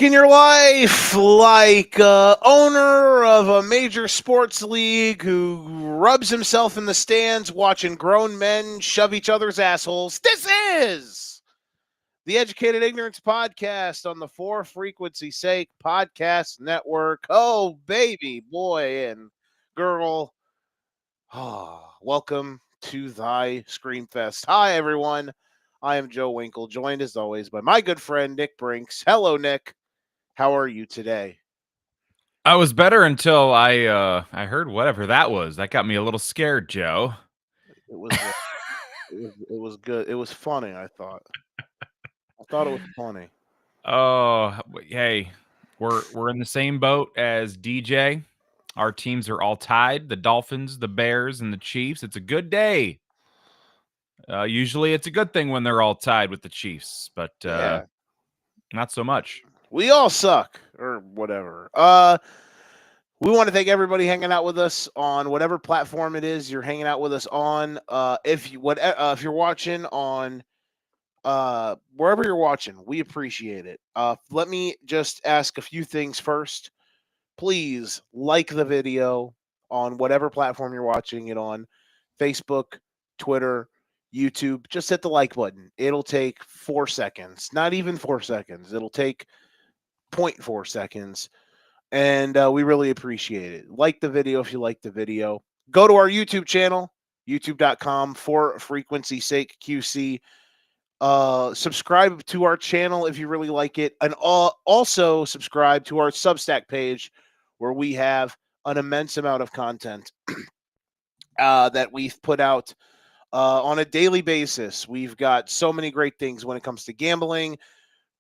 in your life like owner of a major sports league who rubs himself in the stands watching grown men shove each other's assholes. This is the Educated Ignorance Podcast on the For Frequency Sake Podcast Network. Oh, baby, boy, and girl. Welcome to thy Screamfest. Hi, everyone. I am Joe Winkle, joined as always by my good friend Nick Brinks. Hello, Nick. How are you today? I was better until I heard whatever that was. That got me a little scared, Joe. It was it was good. It was funny. I thought it was funny. Hey, we're in the same boat as DJ. Our teams are all tied: the Dolphins, the Bears, and the Chiefs. It's a good day. Usually, it's a good thing when they're all tied with the Chiefs, but Yeah, not so much. we all suck or whatever. We want to thank everybody hanging out with us on whatever platform it is you're hanging out with us on. If you're watching on wherever you're watching, we appreciate it. Let me just ask a few things first. Please like the video on whatever platform you're watching it on: Facebook, Twitter, YouTube. Just hit the like button. It'll take 4 seconds, not even 4 seconds. It'll take zero point 0.4 seconds. And we really appreciate it. Like the video if you like the video. Go to our YouTube channel, youtube.com for frequency sake QC. Subscribe to our channel if you really like it, and also subscribe to our Substack page where we have an immense amount of content that we've put out on a daily basis. We've got so many great things when it comes to gambling,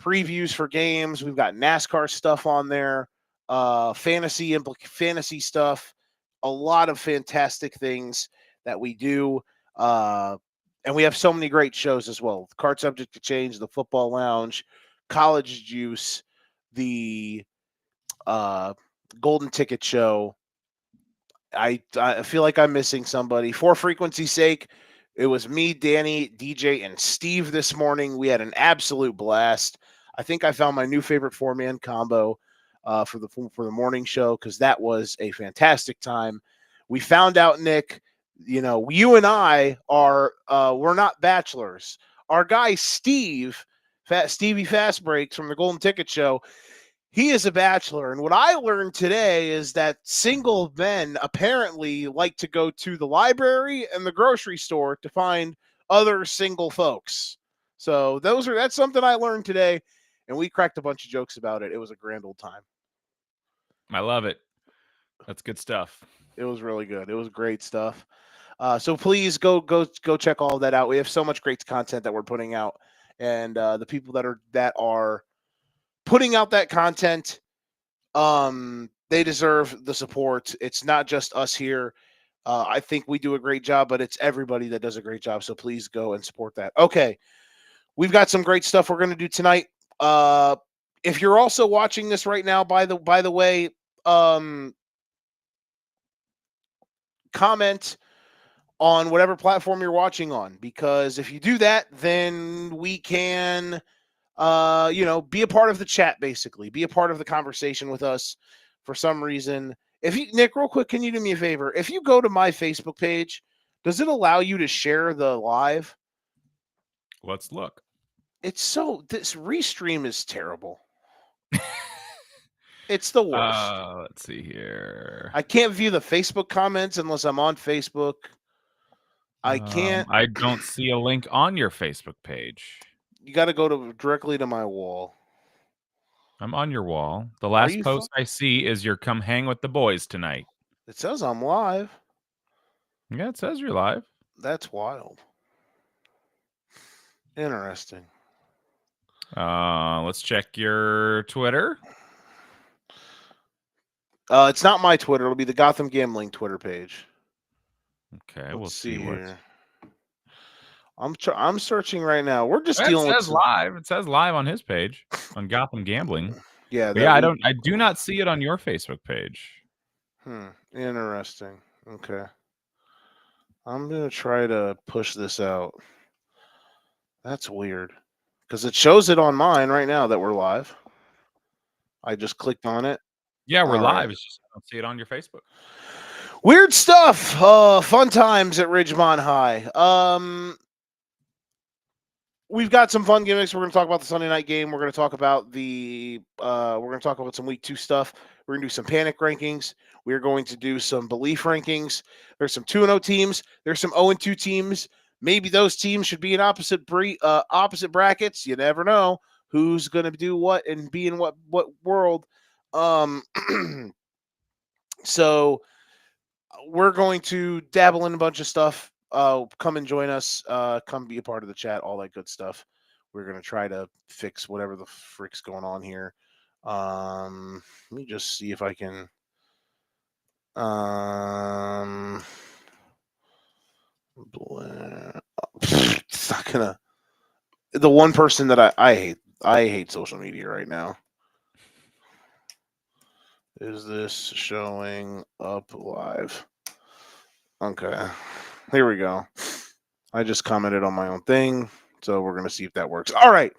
previews for games. We've got NASCAR stuff on there, fantasy stuff, a lot of fantastic things that we do. And we have so many great shows as well. Card Subject to Change, the Football Lounge, College Juice, the Golden Ticket Show. I feel like I'm missing somebody. For frequency's sake, it was me, Danny, DJ, and Steve this morning. We had an absolute blast. I think I found my new favorite four-man combo for the morning show because that was a fantastic time. We found out, Nick, you and I are we're not bachelors. Our guy Stevie Fast Breaks from the Golden Ticket Show, he is a bachelor. And what I learned today is that single men apparently like to go to the library and the grocery store to find other single folks. So that's something I learned today, and we cracked a bunch of jokes about it. It was a grand old time. I love it. That's good stuff. It was really good. It was great stuff. So please go check all of that out. We have so much great content that we're putting out, and the people that are putting out that content, they deserve the support. It's not just us here. I think we do a great job, but it's everybody that does a great job. So please go and support that. Okay, we've got some great stuff we're going to do tonight. If you're also watching this right now, by the way, comment on whatever platform you're watching on, because if you do that, then we can be a part of the chat, basically be a part of the conversation with us. For some reason, Nick, real quick, can you do me a favor? If you go to my Facebook page, does it allow you to share the live? Let's look. This restream is terrible. It's the worst. Let's see here. I can't view the Facebook comments unless I'm on Facebook. I can't. I don't see a link on your Facebook page. You got to go directly to my wall. I'm on your wall. The last post I see is your "Come hang with the boys tonight." It says I'm live. Yeah, it says you're live. That's wild. Interesting. Let's check your Twitter. It's not my Twitter. It'll be the Gotham Gambling Twitter page. Okay, we'll see here. I'm searching right now. We're just dealing with live. It says live on his page on Gotham Gambling. Yeah, I do not see it on your Facebook page. Interesting. Okay. I'm gonna try to push this out. That's weird, because it shows it on mine right now that we're live. I just clicked on it. Yeah, we're All right. live. It's just I don't see it on your Facebook. Weird stuff. Fun times at Ridgemont High. We've got some fun gimmicks. We're going to talk about the Sunday night game. We're going to talk about we're going to talk about some week 2 stuff. We're going to do some panic rankings. We're going to do some belief rankings. There's some 2-0 teams. There's some 0-2 teams. Maybe those teams should be in opposite brackets. You never know who's going to do what and be in what world. Um, so we're going to dabble in a bunch of stuff. Come and join us. Come be a part of the chat. All that good stuff. We're gonna try to fix whatever the frick's going on here. Let me just see if I can. It's not gonna. The one person that I hate. I hate social media right now. Is this showing up live? Okay. Here we go. I just commented on my own thing, so we're gonna see if that works. All right.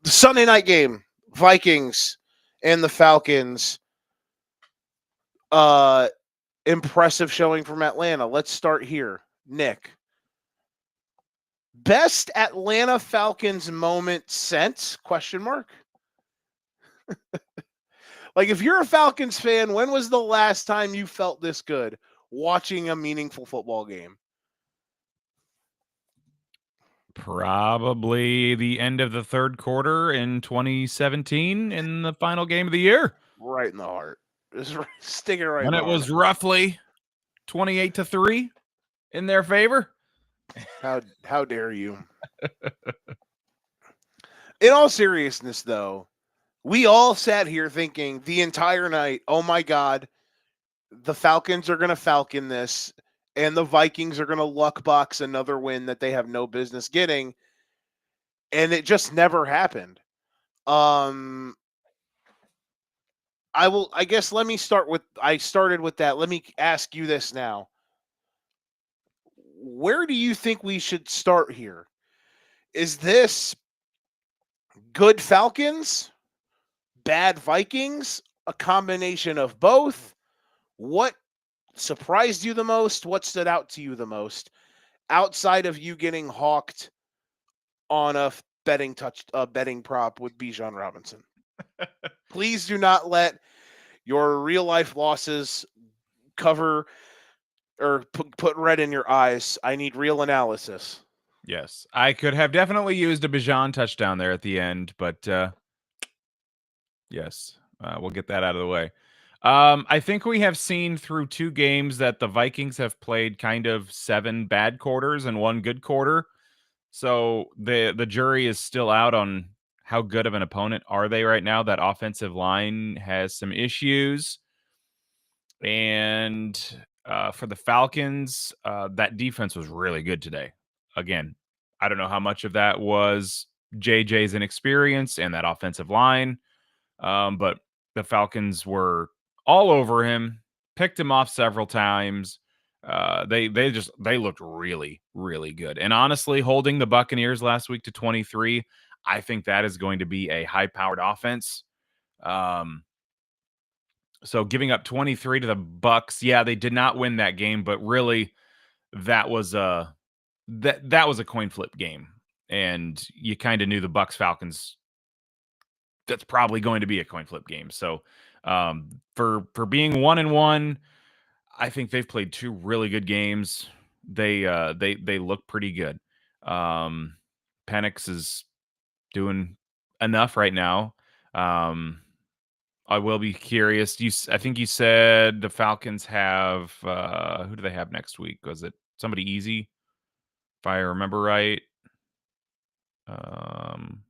Sunday night game, Vikings and the Falcons. Impressive showing from Atlanta. Let's start here. Nick. Best Atlanta Falcons moment since? Question mark. Like, if you're a Falcons fan, when was the last time you felt this good watching a meaningful football game? Probably the end of the third quarter in 2017 in the final game of the year. Right in the heart. Just sticking right in When the it heart. was roughly 28-3 in their favor. How dare you? In all seriousness, though, we all sat here thinking the entire night, oh my God, the Falcons are going to Falcon this, and the Vikings are going to luck box another win that they have no business getting. And it just never happened. I guess let me start with, I started with that. Let me ask you this now. Where do you think we should start here? Is this good Falcons, bad Vikings, a combination of both? What surprised you the most? What stood out to you the most outside of you getting hawked on a betting prop with Bijan Robinson? Please do not let your real life losses cover or put red in your eyes. I need real analysis. Yes, I could have definitely used a Bijan touchdown there at the end, but yes, we'll get that out of the way. I think we have seen through 2 games that the Vikings have played kind of 7 bad quarters and 1 good quarter. So the jury is still out on how good of an opponent are they right now. That offensive line has some issues. And for the Falcons, that defense was really good today. Again, I don't know how much of that was JJ's inexperience and that offensive line, but the Falcons were all over him, picked him off several times. They looked really really good. And honestly, holding the Buccaneers last week to 23, I think that is going to be a high powered offense. Um, so giving up 23 to the Bucks, yeah, they did not win that game, but really that was a that was a coin flip game. And you kind of knew the Bucks Falcons, that's probably going to be a coin flip game. So for being 1-1, I think they've played 2 really good games. They look pretty good. Um Penix is doing enough right now. I will be curious. I think you said the Falcons have who do they have next week? Was it somebody easy? If I remember right. Um,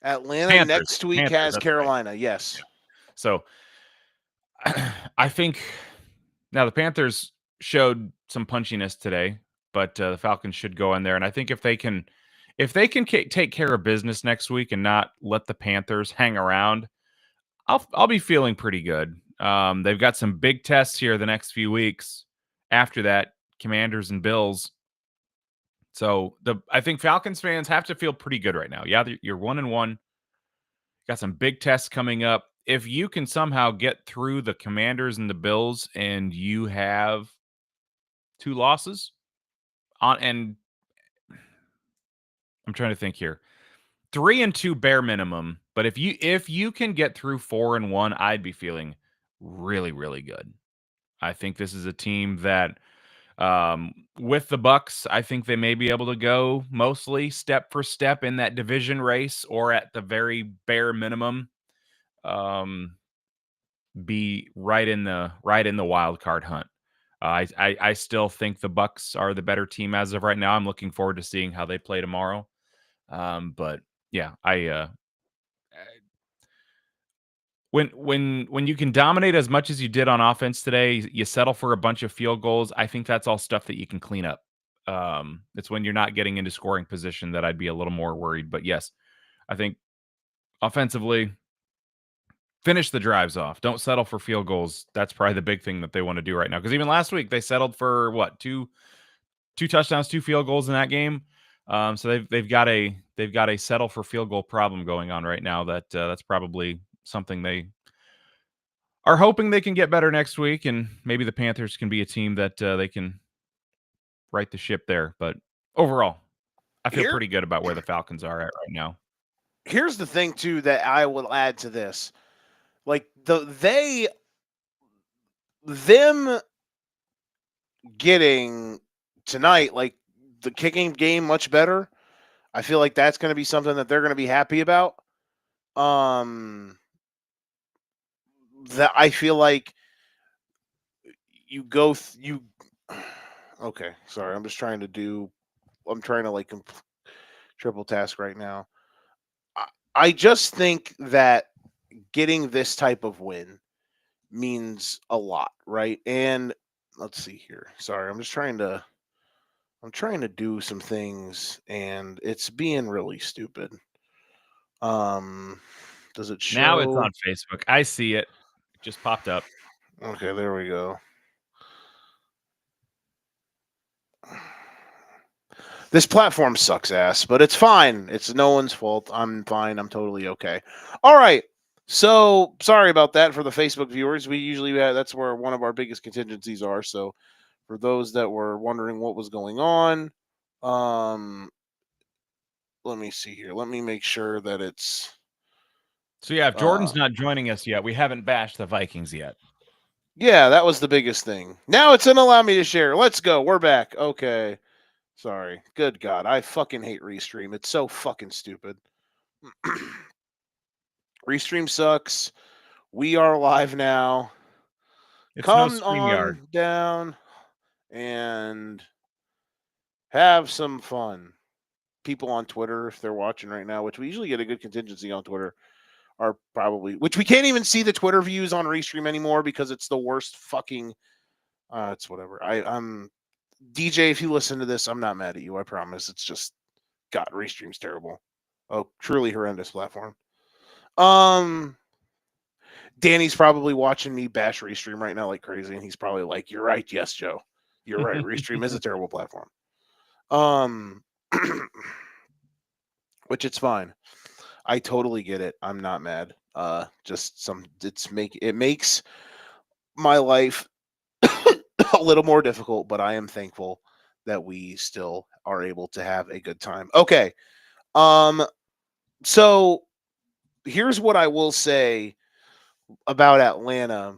Atlanta Panthers. next week Panthers. has That's right. Carolina. Yes. So I think now the Panthers showed some punchiness today, but the Falcons should go in there, and I think if they can take care of business next week and not let the Panthers hang around, I'll be feeling pretty good. They've got some big tests here the next few weeks. After that, Commanders and Bills. So I think Falcons fans have to feel pretty good right now. Yeah, you're 1-1. Got some big tests coming up. If you can somehow get through the Commanders and the Bills and you have 2 losses on, and I'm trying to think here. 3-2 bare minimum, but if you can get through 4-1, I'd be feeling really, really good. I think this is a team that, with the Bucks, I think they may be able to go mostly step for step in that division race, or at the very bare minimum, um, be right in the wild card hunt. I still think the Bucks are the better team as of right now. I'm looking forward to seeing how they play tomorrow. But yeah, when you can dominate as much as you did on offense today, you settle for a bunch of field goals. I think that's all stuff that you can clean up. It's when you're not getting into scoring position that I'd be a little more worried. But yes, I think offensively, finish the drives off. Don't settle for field goals. That's probably the big thing that they want to do right now. Because even last week they settled for what, two touchdowns, 2 field goals in that game. So they've got a settle for field goal problem going on right now. That's probably something they are hoping they can get better next week, and maybe the Panthers can be a team that they can right the ship there. But overall, I feel Here, pretty good about where the Falcons are at right now. here's the thing too that I will add to this. Like them getting tonight, like the kicking game much better. I feel like that's going to be something that they're going to be happy about. Um, that I feel like you go you. Okay, sorry. I'm trying to like triple task right now. I just think that getting this type of win means a lot, right? And let's see here. Sorry, I'm trying to do some things and it's being really stupid. Um does it Now it's show? on Facebook. I see it. It just popped up. Okay, there we go. This platform sucks ass, but it's fine. It's no one's fault. I'm fine. I'm totally okay. All right. So sorry about that for the Facebook viewers. We usually that's where one of our biggest contingencies are. So for those that were wondering what was going on, um, let me see here. Let me make sure that it's So yeah, if uh Jordan's not joining us yet, we haven't bashed the Vikings yet. yeah, that was the biggest thing. Now it's gonna allow me to share. Let's go. We're back. Okay. Sorry. Good God. I fucking hate Restream. It's so fucking stupid. Restream sucks. We are live now. It's no Come StreamYard. on down and have some fun. People on Twitter, if they're watching right now, which we usually get a good contingency on Twitter, are probably, which we can't even see the Twitter views on Restream anymore because it's the worst fucking. It's whatever. I'm DJ. If you listen to this, I'm not mad at you. I promise. It's just God. Restream's terrible. Oh, truly horrendous platform. Um, Danny's probably watching me bash Restream right now like crazy, and he's probably like, "You're right, yes, Joe. You're right. Restream is a terrible platform." Um, which it's fine. I totally get it. I'm not mad. Just some it makes my life a little more difficult, but I am thankful that we still are able to have a good time. Okay. Um, so here's what I will say about Atlanta.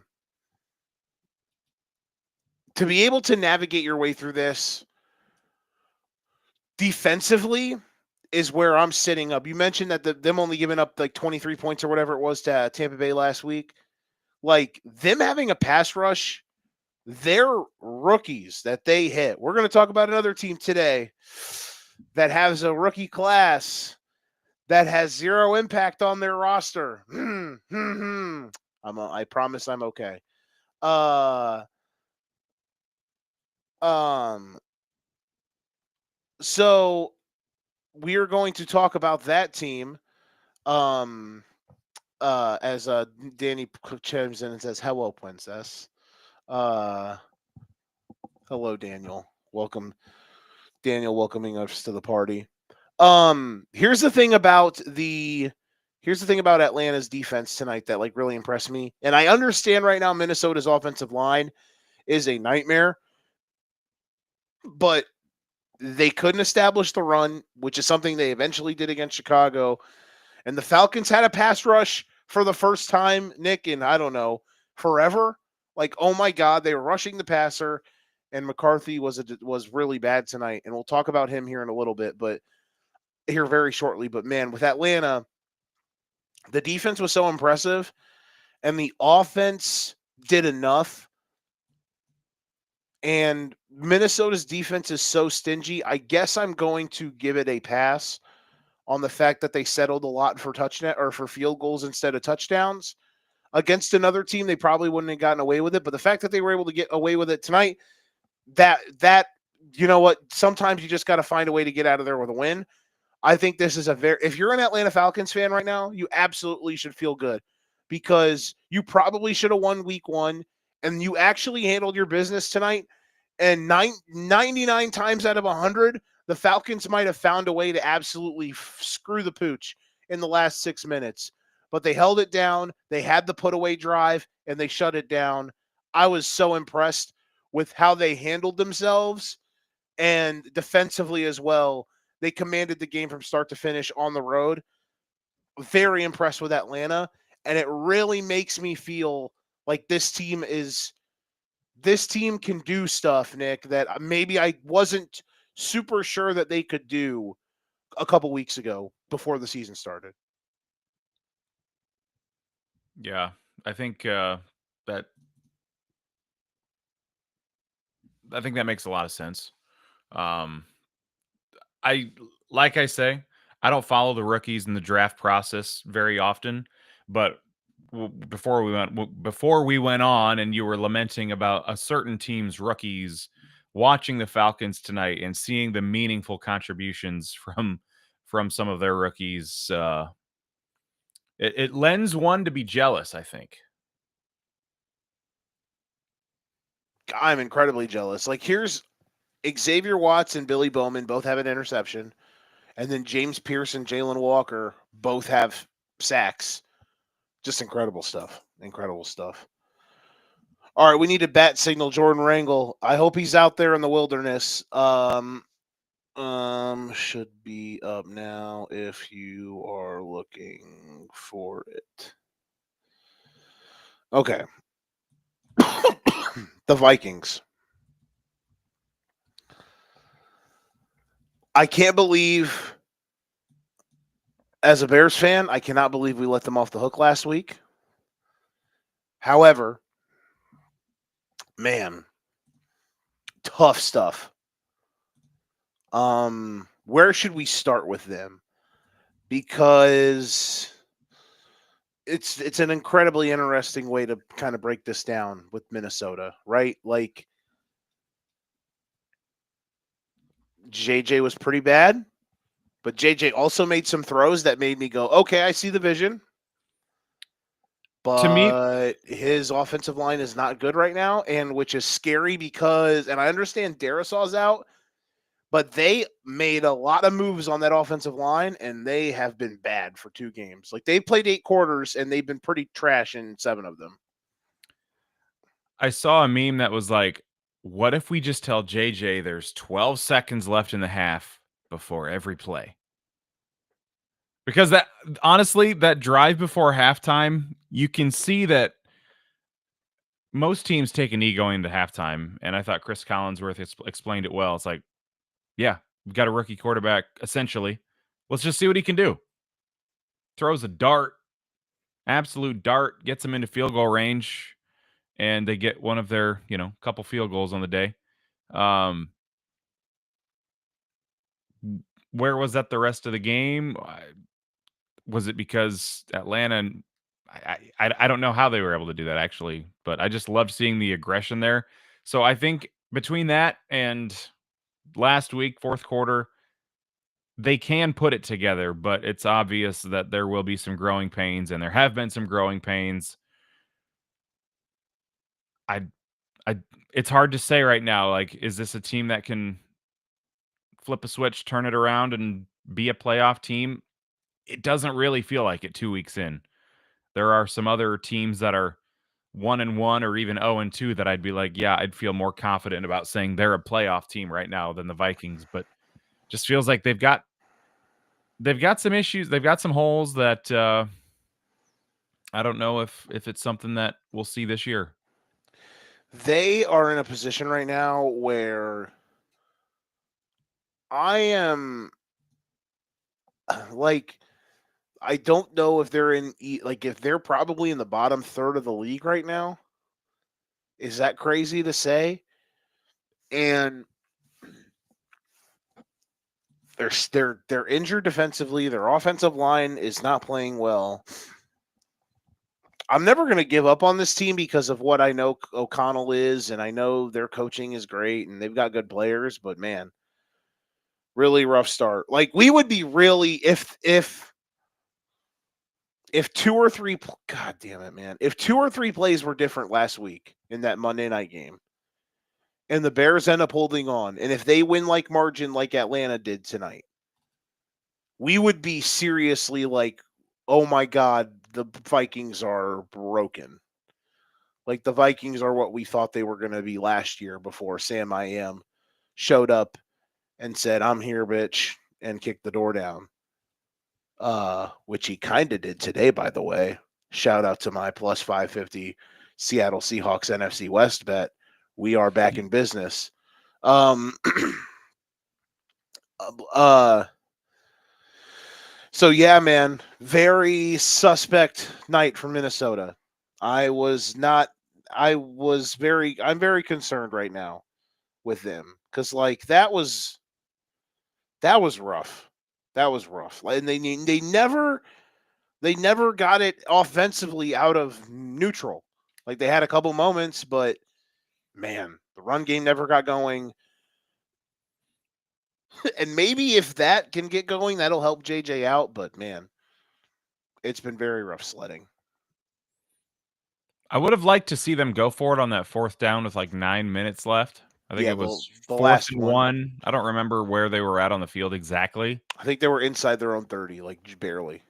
To be able to navigate your way through this defensively is where I'm sitting up. You mentioned that them only giving up like 23 points or whatever it was to Tampa Bay last week. Like them having a pass rush, they're rookies that they hit. We're going to talk about another team today that has a rookie class that has zero impact on their roster. I promise I'm okay. Uh um so we are going to talk about that team. Um as Danny chimes in and says, "Hello, princess." Uh hello, Daniel. Welcome, Daniel, welcoming us to the party. Here's the thing about the Here's the thing about Atlanta's defense tonight that like really impressed me. And I understand right now Minnesota's offensive line is a nightmare, but they couldn't establish the run, which is something they eventually did against Chicago. And the Falcons had a pass rush for the first time, Nick, in I don't know, forever. Like, oh my God, they were rushing the passer, and McCarthy was really bad tonight. And we'll talk about him here in a little bit, but here very shortly. But man, with Atlanta, the defense was so impressive, and the offense did enough. And Minnesota's defense is so stingy. I guess I'm going to give it a pass on the fact that they settled a lot for touchdown or for field goals instead of touchdowns. Against another team, they probably wouldn't have gotten away with it. But the fact that they were able to get away with it tonight, that you know what? Sometimes you just got to find a way to get out of there with a win. I think this is a very, if you're an Atlanta Falcons fan right now, you absolutely should feel good because you probably should have won week one and you actually handled your business tonight. And 99 times out of 100, the Falcons might have found a way to absolutely screw the pooch in the last 6 minutes. But they held it down. They had the put away drive and they shut it down. I was so impressed with how they handled themselves and defensively as well. They commanded the game from start to finish on the road. Very impressed with Atlanta. And it really makes me feel like this team can do stuff, Nick, that maybe I wasn't super sure that they could do a couple weeks ago before the season started. Yeah, I think that I think that makes a lot of sense. Um, I like I say, I don't follow the rookies in the draft process very often, but before we went on, and you were lamenting about a certain team's rookies, watching the Falcons tonight and seeing the meaningful contributions from some of their rookies, it lends one to be jealous, I think. I'm incredibly jealous. Like, here's Xavier Watts and Billy Bowman both have an interception, and then James Pierce and Jalen Walker both have sacks. Just incredible stuff. Incredible stuff. All right, we need to bat signal Jordan Rangel. I hope he's out there in the wilderness. Should be up now if you are looking for it. Okay. The Vikings. I can't believe, as a Bears fan, I cannot believe we let them off the hook last week. However, man, tough stuff. Where should we start with them? Because it's an incredibly interesting way to kind of break this down with Minnesota, right? Like JJ was pretty bad, but JJ also made some throws that made me go, okay, I see the vision. To me, But his offensive line is not good right now, and which is scary because, and I understand Darisaw's out, but they made a lot of moves on that offensive line, and they have been bad for 2 games. Like, they've played 8 quarters, and they've been pretty trash in 7 of them. I saw a meme that was like, what if we just tell JJ there's 12 seconds left in the half before every play? Because that honestly, that drive before halftime, you can see that most teams take a knee going into halftime. And I thought Chris Collinsworth explained it well. It's like, yeah, we've got a rookie quarterback, essentially. Let's just see what he can do. Throws a dart, absolute dart, gets him into field goal range, and they get one of their, couple field goals on the day. Um, where was that the rest of the game? Was it because Atlanta? I don't know how they were able to do that actually, but I just loved seeing the aggression there. So I think between that and last week, fourth quarter, they can put it together, but it's obvious that there will be some growing pains, and there have been some growing pains. I, I, it's hard to say right now. Like, is this a team that can flip a switch, turn it around, and be a playoff team? it doesn't really feel like it 2 weeks in. There are some other teams that are 1-1 or even 0-2 that I'd be like, yeah, I'd feel more confident about saying they're a playoff team right now than the Vikings, but just feels like they've got some issues, they've got some holes that I don't know if it's something that we'll see this year. They are in a position right now where I am like I don't know if they're like if they're probably in the bottom third of the league right now. Is that crazy to say? And they're injured defensively. Their offensive line is not playing well. I'm never going to give up on this team because of what I know O'Connell is, and I know their coaching is great, and they've got good players. But man, really rough start. Like we would be really if two or three. God damn it, man! If two or three plays were different last week in that Monday night game, and the Bears end up holding on, and if they win like margin like Atlanta did tonight, we would be seriously like, oh my God, the Vikings are broken. Like the Vikings are what we thought they were going to be last year before Sam I Am showed up and said, I'm here, bitch, and kicked the door down. Which he kind of did today, by the way. Shout out to my plus 550 Seattle Seahawks NFC West bet. We are back in business. Um, uh, So yeah, man, very suspect night for Minnesota. I was not. I'm very concerned right now with them because like that was rough. That was rough. And they never got it offensively out of neutral. Like they had a couple moments, but man, the run game never got going. And maybe if that can get going, that'll help JJ out. But man, it's been very rough sledding. I would have liked to see them go for it on that fourth down with like 9 minutes left. I think Yeah, it was the fourth last and one. one. I don't remember where they were at on the field exactly, I think they were inside their own 30, like barely.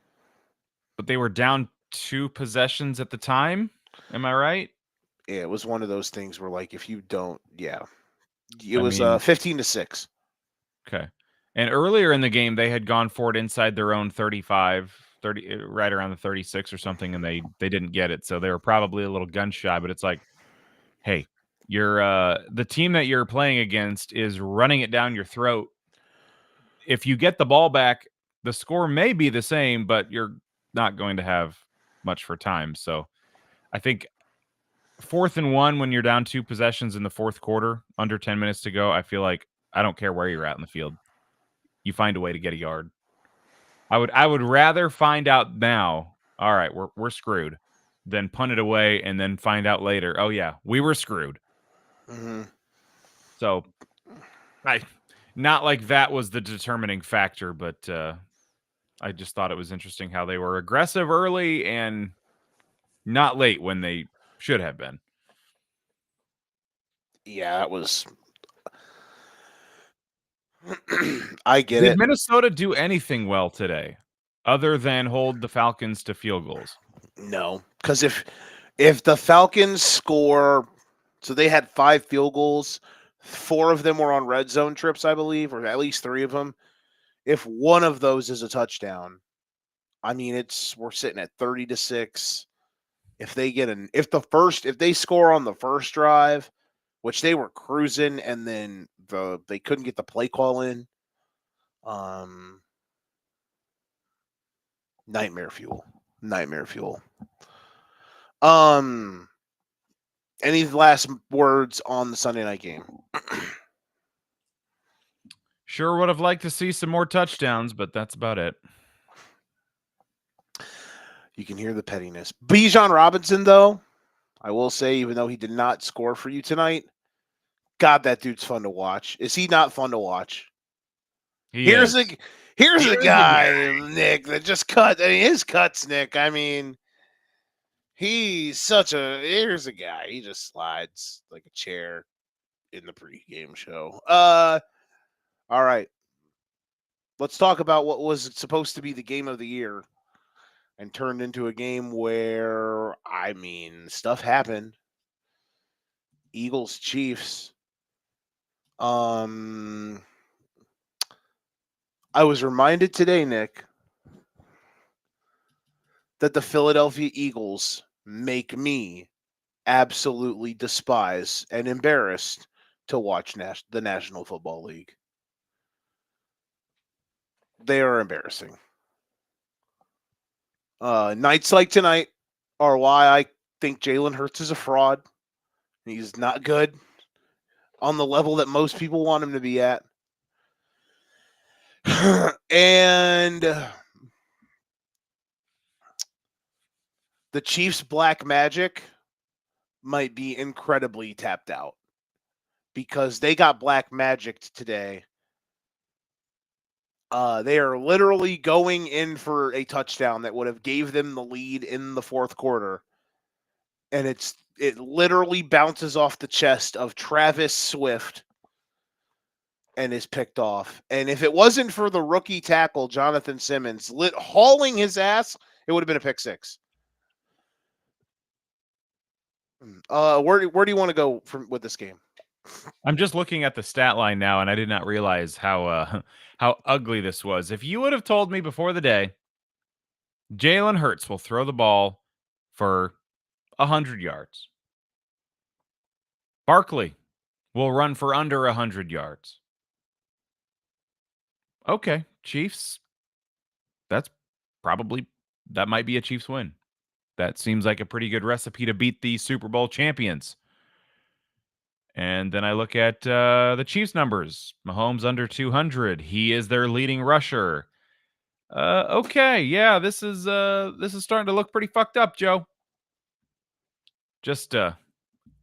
but they were down 2 possessions at the time. Am I right? Yeah, it was one of those things where like if you don't, yeah. It I was mean, 15-6. okay. And earlier in the game, they had gone for it inside their own 35, 30, right around the 36 or something, and they didn't get it. So they were probably a little gun shy, but it's like, hey, you're the team that you're playing against is running it down your throat. If you get the ball back, the score may be the same, but you're not going to have much for time. So I think fourth and one when you're down 2 possessions in the fourth quarter, under 10 minutes to go, I feel like I don't care where you're at in the field. You find a way to get a yard. I would rather find out now, all right, we're screwed, than punt it away and then find out later, oh yeah, we were screwed. Mm-hmm. So I not like that was the determining factor, but I just thought it was interesting how they were aggressive early and not late when they should have been. Yeah, that was. I get Did it. Minnesota do anything well today other than hold the Falcons to field goals? No, because if the Falcons score, so they had 5 field goals, 4 of them were on red zone trips, I believe, or at least 3 of them. If one of those is a touchdown, I mean, we're sitting at 30-6. If they get if they score on the first drive, which they were cruising, and then they couldn't get the play call in, um, nightmare fuel, nightmare fuel. Um, any last words on the Sunday night game? Sure would have liked to see some more touchdowns, but that's about it. You can hear the pettiness. Bijan Robinson, though, I will say, even though he did not score for you tonight, God, that dude's fun to watch. Is he not fun to watch? He Here's is. a here's a guy, Nick, that just cut. I mean, his cuts, Nick. I mean, here's a guy. He just slides like a chair in the pregame show. All right. let's talk about what was supposed to be the game of the year and turned into a game where, I mean, stuff happened. Eagles, Chiefs. Um, I was reminded today, Nick, that the Philadelphia Eagles make me absolutely despise and embarrassed to watch the National Football League. They are embarrassing. Nights like tonight are why I think Jalen Hurts is a fraud. He's not good on the level that most people want him to be at. And the Chiefs' black magic might be incredibly tapped out because they got black magicked today. They are literally going in for a touchdown that would have gave them the lead in the fourth quarter, and it literally bounces off the chest of Travis Swift and is picked off. And if it wasn't for the rookie tackle Jonathan Simmons hauling his ass, it would have been a pick six. Where do you want to go with this game? I'm just looking at the stat line now, and I did not realize how how ugly this was. If you would have told me before the day, Jalen Hurts will throw the ball for 100 yards. Barkley will run for under 100 yards. Okay, Chiefs. That might be a Chiefs win. That seems like a pretty good recipe to beat the Super Bowl champions. And then I look at the Chiefs numbers. Mahomes under 200. He is their leading rusher. Okay, yeah, this is starting to look pretty fucked up, Joe. Just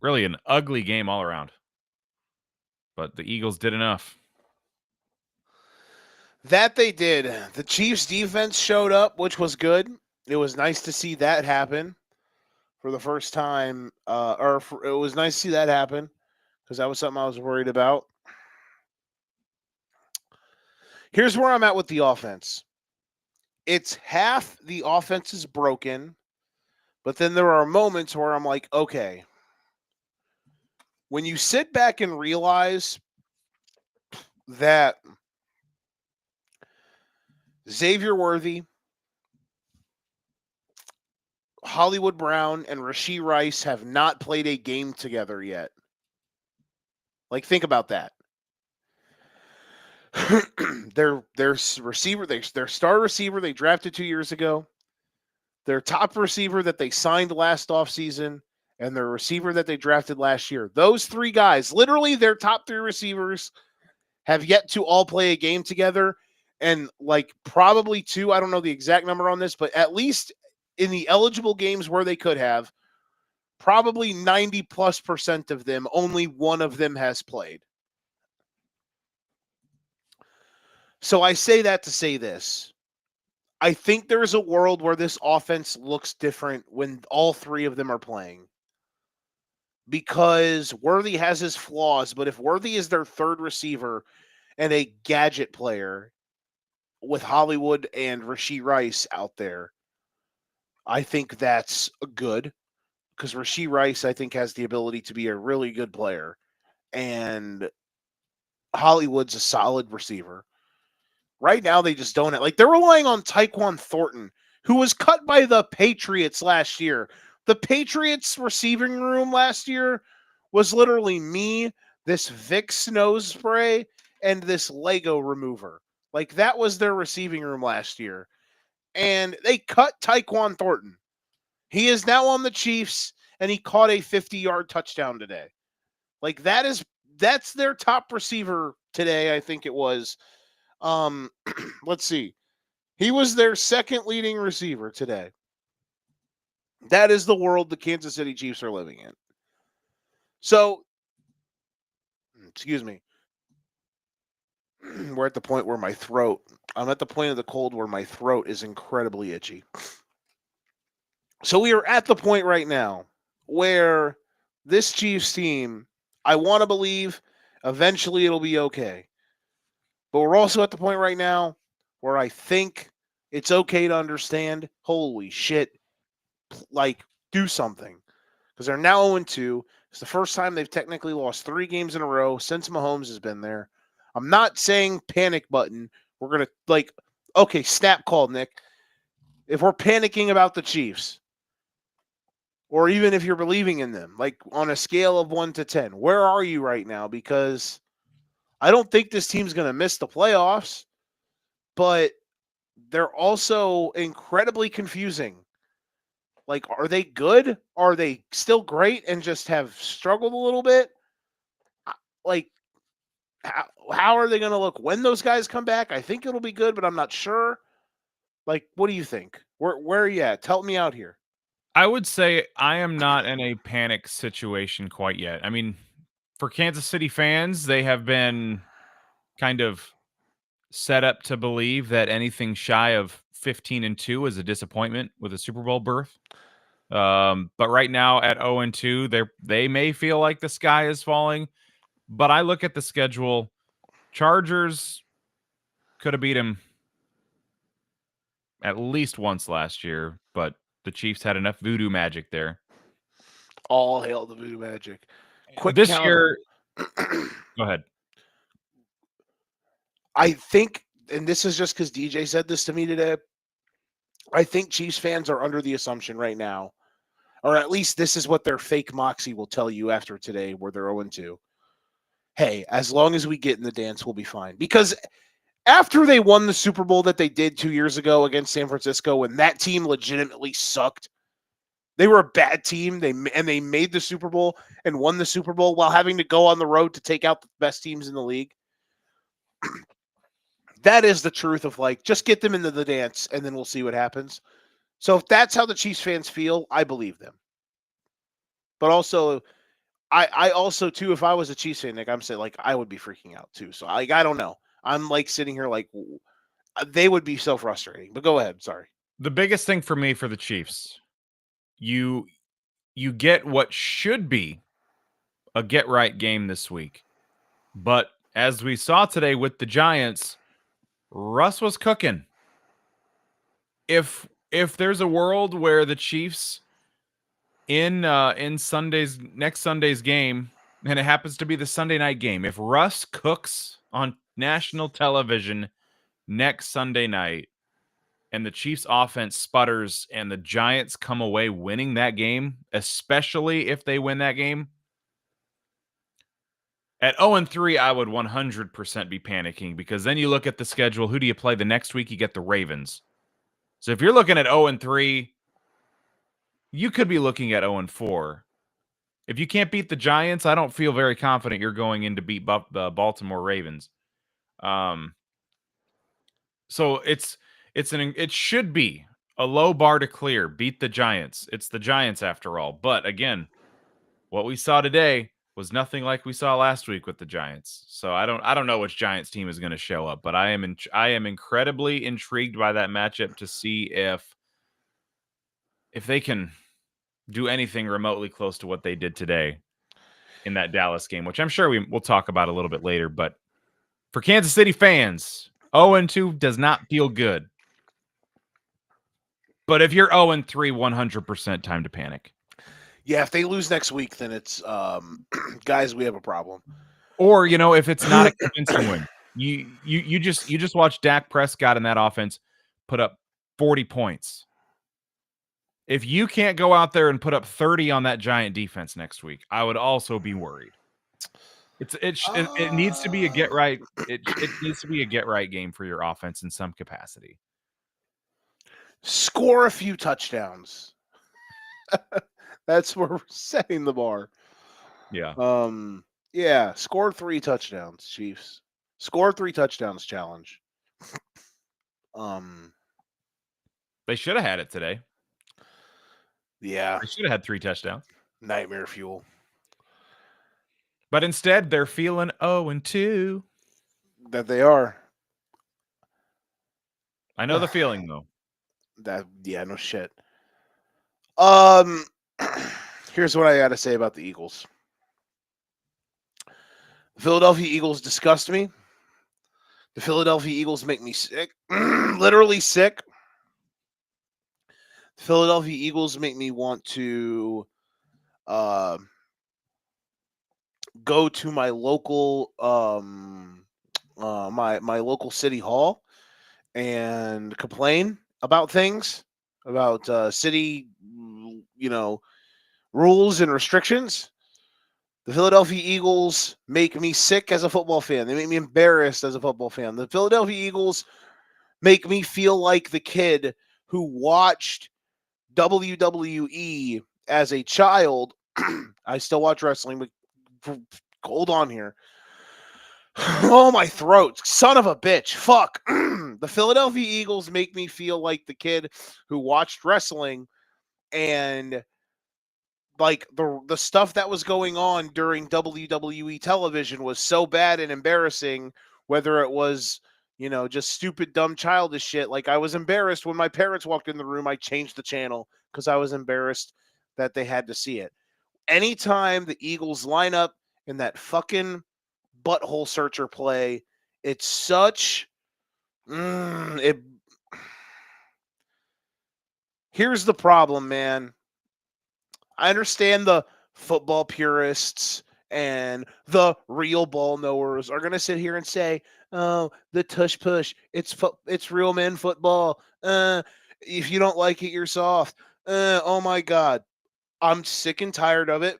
really an ugly game all around. But the Eagles did enough. That they did. The Chiefs defense showed up, which was good. It was nice to see that happen for the first time. It was nice to see that happen because that was something I was worried about. Here's where I'm at with the offense. It's half the offense is broken, but then there are moments where I'm like, okay. When you sit back and realize that Xavier Worthy, Hollywood Brown, and Rashee Rice have not played a game together yet. Like, think about that. their receiver, their star receiver they drafted 2 years ago, their top receiver that they signed last offseason, and their receiver that they drafted last year. Those three guys, literally their top three receivers, have yet to all play a game together. And like probably two, I don't know the exact number on this, but at least in the eligible games where they could have, probably 90+% of them, only one of them has played. So I say that to say this. I think there's a world where this offense looks different when all three of them are playing. Because Worthy has his flaws, but if Worthy is their third receiver and a gadget player with Hollywood and Rashee Rice out there, I think that's good because Rashee Rice, I think, has the ability to be a really good player. And Hollywood's a solid receiver. Right now, they just don't have, like, they're relying on Tyquan Thornton, who was cut by the Patriots last year. The Patriots receiving room last year was literally me, this Vicks nose spray, and this Lego remover. Like, that was their receiving room last year. And they cut Tyquan Thornton. He is now on the Chiefs, and he caught a 50-yard touchdown today. Like, that's their top receiver today, I think it was. Let's see. He was their second leading receiver today. That is the world the Kansas City Chiefs are living in. So, excuse me. We're at the point where I'm at the point of the cold where my throat is incredibly itchy. So we are at the point right now where this Chiefs team, I want to believe eventually it'll be okay. But we're also at the point right now where I think it's okay to understand, holy shit, like do something. Because they're now 0-2. It's the first time they've technically lost 3 games in a row since Mahomes has been there. I'm not saying panic button. We're going to, okay, snap call, Nick. If we're panicking about the Chiefs, or even if you're believing in them, like on a scale of 1 to 10, where are you right now? Because I don't think this team's going to miss the playoffs, but they're also incredibly confusing. Like, are they good? Are they still great and just have struggled a little bit? Like, how are they going to look when those guys come back? I think it'll be good, but I'm not sure. Like, what do you think? Where are you at? Help me out here. I would say I am not in a panic situation quite yet. I mean, for Kansas City fans, they have been kind of set up to believe that anything shy of 15-2 is a disappointment with a Super Bowl berth. But right now at 0-2, they may feel like the sky is falling. But I look at the schedule. Chargers could have beat him at least once last year, but the Chiefs had enough voodoo magic there. All hail the voodoo magic. Quick This counter. year, go ahead. I think, and this is just because DJ said this to me today, I think Chiefs fans are under the assumption right now, or at least this is what their fake moxie will tell you after today, where they're 0-2. Hey, as long as we get in the dance, we'll be fine. Because after they won the Super Bowl that they did 2 years ago against San Francisco, and that team legitimately sucked, they were a bad team. They made the Super Bowl and won the Super Bowl while having to go on the road to take out the best teams in the league. That is the truth of just get them into the dance and then we'll see what happens. So if that's how the Chiefs fans feel, I believe them. But also, I also too, if I was a Chiefs fan, Nick, I'm saying I would be freaking out too. So I don't know. I'm sitting here they would be so frustrating. But go ahead. Sorry. The biggest thing for me for the Chiefs, you get what should be a get right game this week. But as we saw today with the Giants, Russ was cooking. If there's a world where the Chiefs in next Sunday's game, and it happens to be the Sunday night game, if Russ cooks on national television next Sunday night and the Chiefs offense sputters and the Giants come away winning that game, especially if they win that game, at 0-3, I would 100% be panicking because then you look at the schedule. Who do you play the next week? You get the Ravens. So if you're looking at 0-3, you could be looking at 0-4. If you can't beat the Giants, I don't feel very confident you're going in to beat the Baltimore Ravens. So it should be a low bar to clear. Beat the Giants. It's the Giants after all. But again, what we saw today was nothing like we saw last week with the Giants. So I don't know which Giants team is going to show up, but I am incredibly intrigued by that matchup to see if they can do anything remotely close to what they did today in that Dallas game, which I'm sure we'll talk about a little bit later. But for Kansas City fans, 0-2 does not feel good. But if you're 0-3, 100% time to panic. Yeah, if they lose next week, then it's guys, we have a problem. Or, if it's not a convincing win. You just watch Dak Prescott and that offense put up 40 points. If you can't go out there and put up 30 on that Giant defense next week, I would also be worried. It needs to be a get right. It needs to be a get right game for your offense in some capacity. Score a few touchdowns. That's where we're setting the bar. Yeah. Yeah, score 3 touchdowns, Chiefs. Score 3 touchdowns challenge. They should have had it today. Yeah. They should have had 3 touchdowns. Nightmare fuel. But instead, they're feeling 0-2. That they are. I know the feeling though. No shit. Here's what I got to say about the Eagles. The Philadelphia Eagles disgust me. The Philadelphia Eagles make me sick. Literally sick. The Philadelphia Eagles make me want to uh, go to my local my local city hall and complain about things, about city, rules and restrictions. The Philadelphia Eagles make me sick as a football fan. They make me embarrassed as a football fan. The Philadelphia Eagles make me feel like the kid who watched WWE as a child. I still watch wrestling, but hold on here. Oh, my throat. Son of a bitch. Fuck. The Philadelphia Eagles make me feel like the kid who watched wrestling and like the stuff that was going on during WWE television was so bad and embarrassing, whether it was, just stupid, dumb, childish shit. Like I was embarrassed when my parents walked in the room, I changed the channel because I was embarrassed that they had to see it. Anytime the Eagles line up in that fucking butthole searcher play, it's such it here's the problem, man. I understand the football purists and the real ball knowers are going to sit here and say, "Oh, the tush push, it's real men football. If you don't like it, you're soft." Oh my god, I'm sick and tired of it.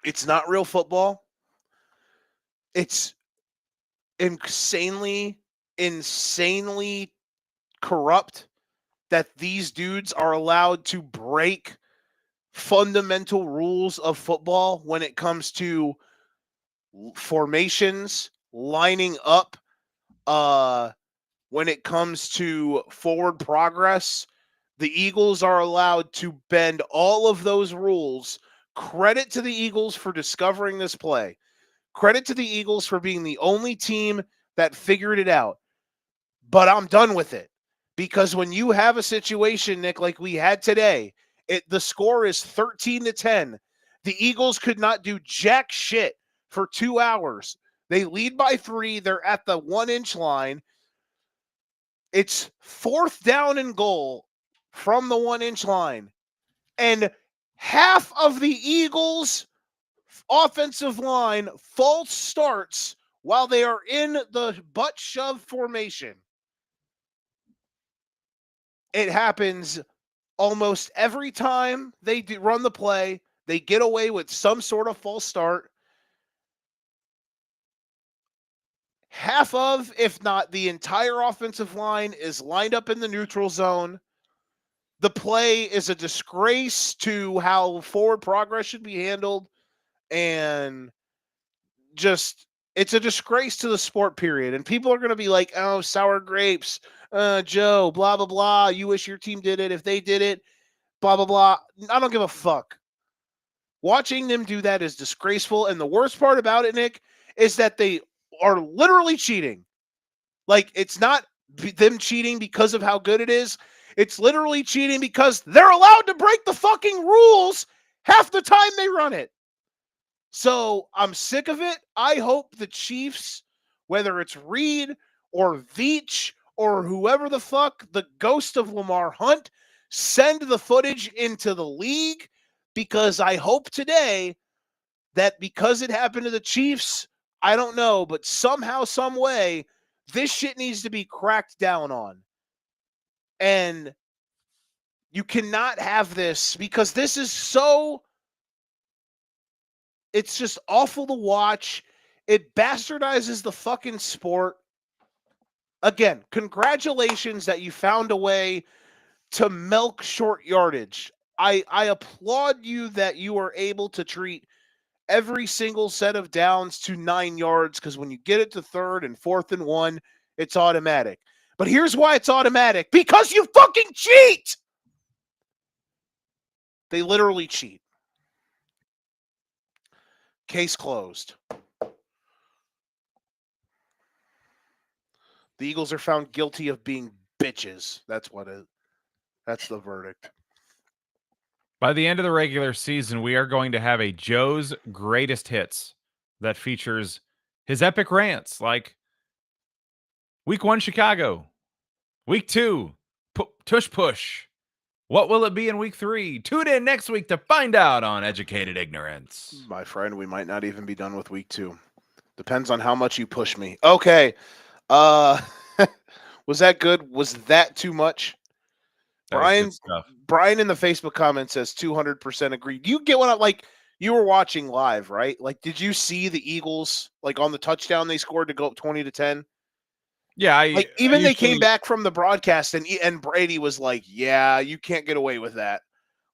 It's not real football. It's insanely corrupt that these dudes are allowed to break fundamental rules of football when it comes to formations, lining up, when it comes to forward progress. The Eagles are allowed to bend all of those rules. Credit to the Eagles for discovering this play. Credit to the Eagles for being the only team that figured it out. But I'm done with it. Because when you have a situation, Nick, like we had today, the score is 13-10. The Eagles could not do jack shit for 2 hours. They lead by 3. They're at the 1-inch line. It's 4th down and goal from the 1-inch line. And half of the Eagles' offensive line false starts while they are in the butt shove formation. It happens almost every time they run the play. They get away with some sort of false start. Half of, if not the entire offensive line, is lined up in the neutral zone. The play is a disgrace to how forward progress should be handled. And just, it's a disgrace to the sport, period. And people are going to be like, oh, sour grapes, Joe, blah, blah, blah. You wish your team did it. If they did it, blah, blah, blah. I don't give a fuck. Watching them do that is disgraceful. And the worst part about it, Nick, is that they are literally cheating. Like, it's not them cheating because of how good it is. It's literally cheating because they're allowed to break the fucking rules half the time they run it. So I'm sick of it. I hope the Chiefs, whether it's Reed or Veach or whoever the fuck, the ghost of Lamar Hunt, send the footage into the league, because I hope today that because it happened to the Chiefs, I don't know, but somehow, some way, this shit needs to be cracked down on. And you cannot have this, because this is so, it's just awful to watch. It bastardizes the fucking sport. Again, congratulations that you found a way to milk short yardage. I applaud you that you are able to treat every single set of downs to 9 yards, because when you get it to 3rd and 4th and 1, it's automatic. But here's why it's automatic: because you fucking cheat. They literally cheat. Case closed. The Eagles are found guilty of being bitches. That's what it. That's the verdict. By the end of the regular season, we are going to have a Joe's Greatest Hits that features his epic rants like week 1 Chicago, week 2 tush push. What will it be in week 3? Tune in next week to find out on Educated Ignorance. My friend, we might not even be done with week 2. Depends on how much you push me. Okay. Uh was that good? Was that too much? That was good Brian stuff. Brian in the Facebook comment says 200% agree. Do you get what I like? You were watching live, right? Like, did you see the Eagles like on the touchdown they scored to go up 20-10? Yeah, I Like, even they came usually back from the broadcast and Brady was like, "Yeah, you can't get away with that."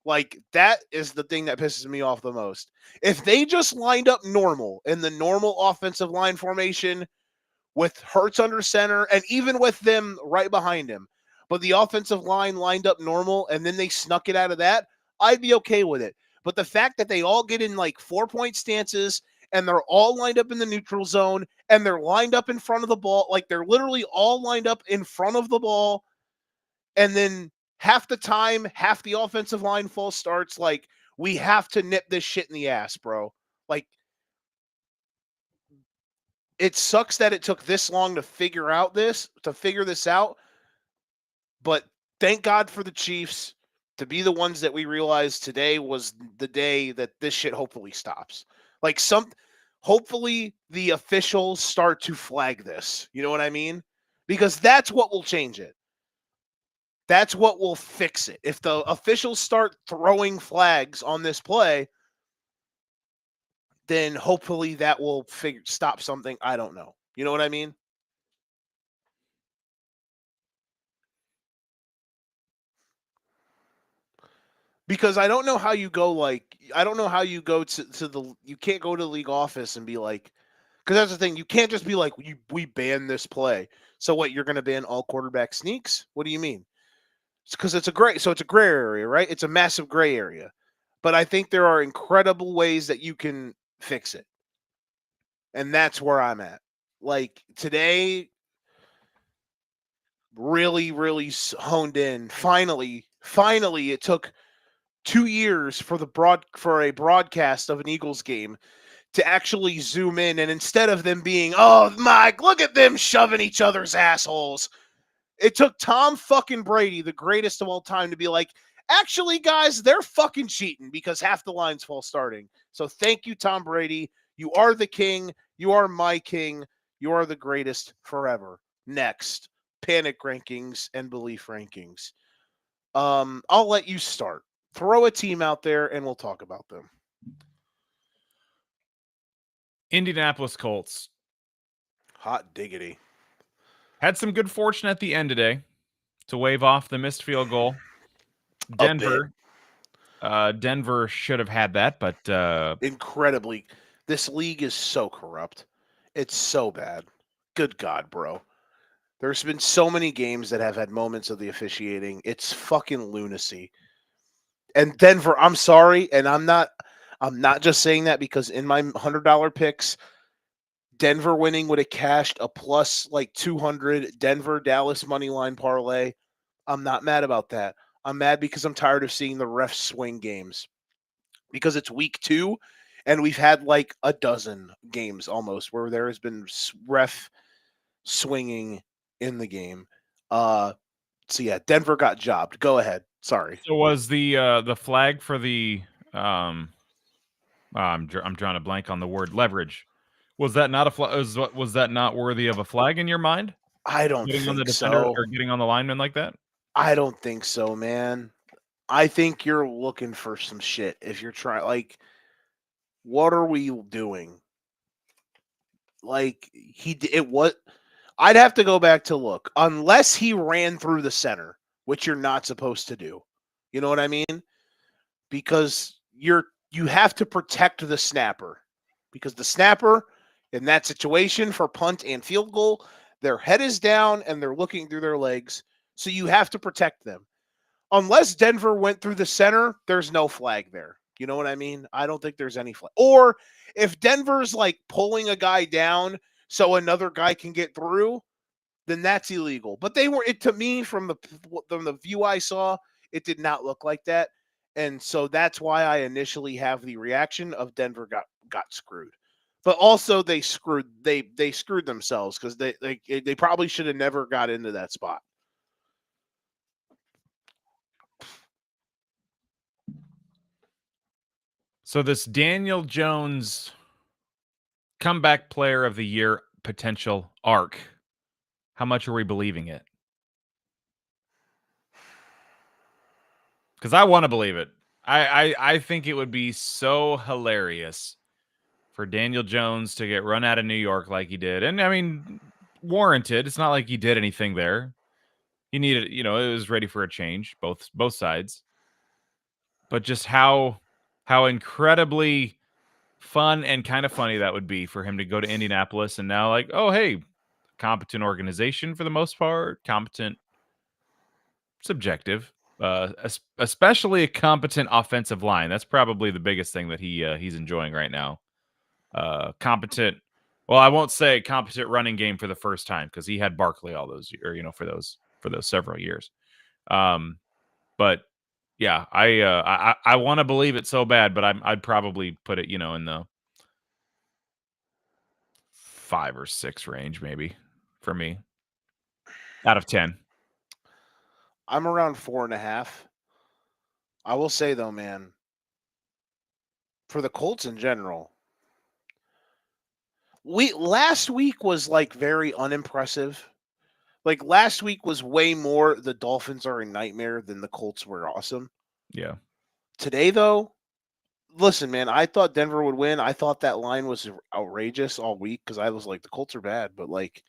Like, that is the thing that pisses me off the most. If they just lined up normal in the normal offensive line formation with Hurts under center and even with them right behind him, but the offensive line lined up normal and then they snuck it out of that, I'd be okay with it. But the fact that they all get in like 4-point stances and they're all lined up in the neutral zone and they're lined up in front of the ball, like they're literally all lined up in front of the ball, and then half the time, half the offensive line false starts, like we have to nip this shit in the ass, bro. Like, it sucks that it took this long to figure this out, but thank God for the Chiefs to be the ones that we realized today was the day that this shit hopefully stops. Like, hopefully the officials start to flag this. You know what I mean? Because that's what will change it. That's what will fix it. If the officials start throwing flags on this play, then hopefully that will stop something. I don't know. You know what I mean? Because I don't know how you go I don't know how you go to the you can't go to the league office and be like, because that's the thing, you can't just be like, we ban this play. So what, you're going to ban all quarterback sneaks? What do you mean? Because it's a gray area, right? It's a massive gray area. But I think there are incredible ways that you can fix it. And that's where I'm at. Like, today really, really honed in. Finally, it took 2 years for a broadcast of an Eagles game to actually zoom in, and instead of them being, "Oh, Mike, look at them shoving each other's assholes," it took Tom fucking Brady, the greatest of all time, to be like, "Actually, guys, they're fucking cheating because half the lines fall starting." So thank you, Tom Brady. You are the king. You are my king. You are the greatest forever. Next, panic rankings and belief rankings. I'll let you start. Throw a team out there and we'll talk about them. Indianapolis Colts Hot diggity. had some good fortune at the end today to wave off the missed field goal. A bit. Denver should have had that, but Incredibly. This league is so corrupt. It's so bad. Good God, bro. There's been so many games that have had moments of the officiating. It's fucking lunacy. And Denver, I'm sorry, and I'm not just saying that because in my $100 picks, Denver winning would have cashed a plus like 200 Denver Dallas money line parlay. I'm not mad about that. I'm mad because I'm tired of seeing the refs swing games because it's week 2 and we've had like a dozen games almost where there has been ref swinging in the game. So yeah, Denver got jobbed. Go ahead. Sorry. so was the flag for the um I'm drawing a blank on the word leverage. Was that not a was that not worthy of a flag in your mind? I don't Getting on the think defender so. or getting on the lineman like that? I don't think so, man. I think you're looking for some shit if you're trying. Like, what are we doing? Like, it was. I'd have to go back to look. Unless he ran through the center, which you're not supposed to do. You know what I mean? Because you have to protect the snapper. Because the snapper in that situation for punt and field goal, their head is down and they're looking through their legs. So you have to protect them. Unless Denver went through the center, there's no flag there. You know what I mean? I don't think there's any flag. Or if Denver's like pulling a guy down so another guy can get through, then that's illegal. But they were, it to me, from the view I saw, it did not look like that. And so that's why I initially have the reaction of Denver got screwed. but also they screwed themselves because they probably should have never got into that spot. So this Daniel Jones comeback player of the year potential arc, how much are we believing it? Because I want to believe it. I think it would be so hilarious for Daniel Jones to get run out of New York like he did. And I mean, warranted. It's not like he did anything there. He needed, it was ready for a change, both sides. But just how incredibly fun and kind of funny that would be for him to go to Indianapolis and now like, oh hey, competent organization for the most part, competent subjective. Especially a competent offensive line. That's probably the biggest thing that he's enjoying right now. Competent. Well, I won't say competent running game for the first time because he had Barkley all those years, for those several years. But yeah, I want to believe it so bad, but I'd probably put it, in the 5 or 6 range, maybe for me out of 10. I'm around 4.5. I will say though, man, for the Colts in general, we last week was like very unimpressive. Like last week was way more the Dolphins are a nightmare than the Colts were awesome. Yeah. Today though, listen, man, I thought Denver would win. I thought that line was outrageous all week because I was like, the Colts are bad, but like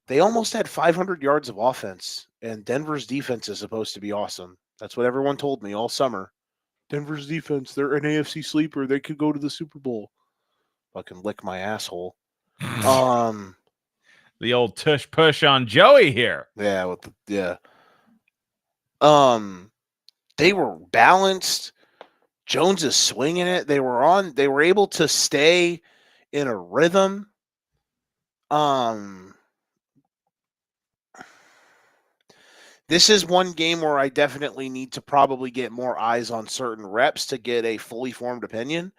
they almost had 500 yards of offense, and Denver's defense is supposed to be awesome. That's what everyone told me all summer. Denver's defense, they're an AFC sleeper. They could go to the Super Bowl. Fucking lick my asshole. Um, The old tush push on Joey here. yeah, yeah. Um, they were balanced. Jones is swinging it. They were able to stay in a rhythm. Um, this is one game where I definitely need to probably get more eyes on certain reps to get a fully formed opinion.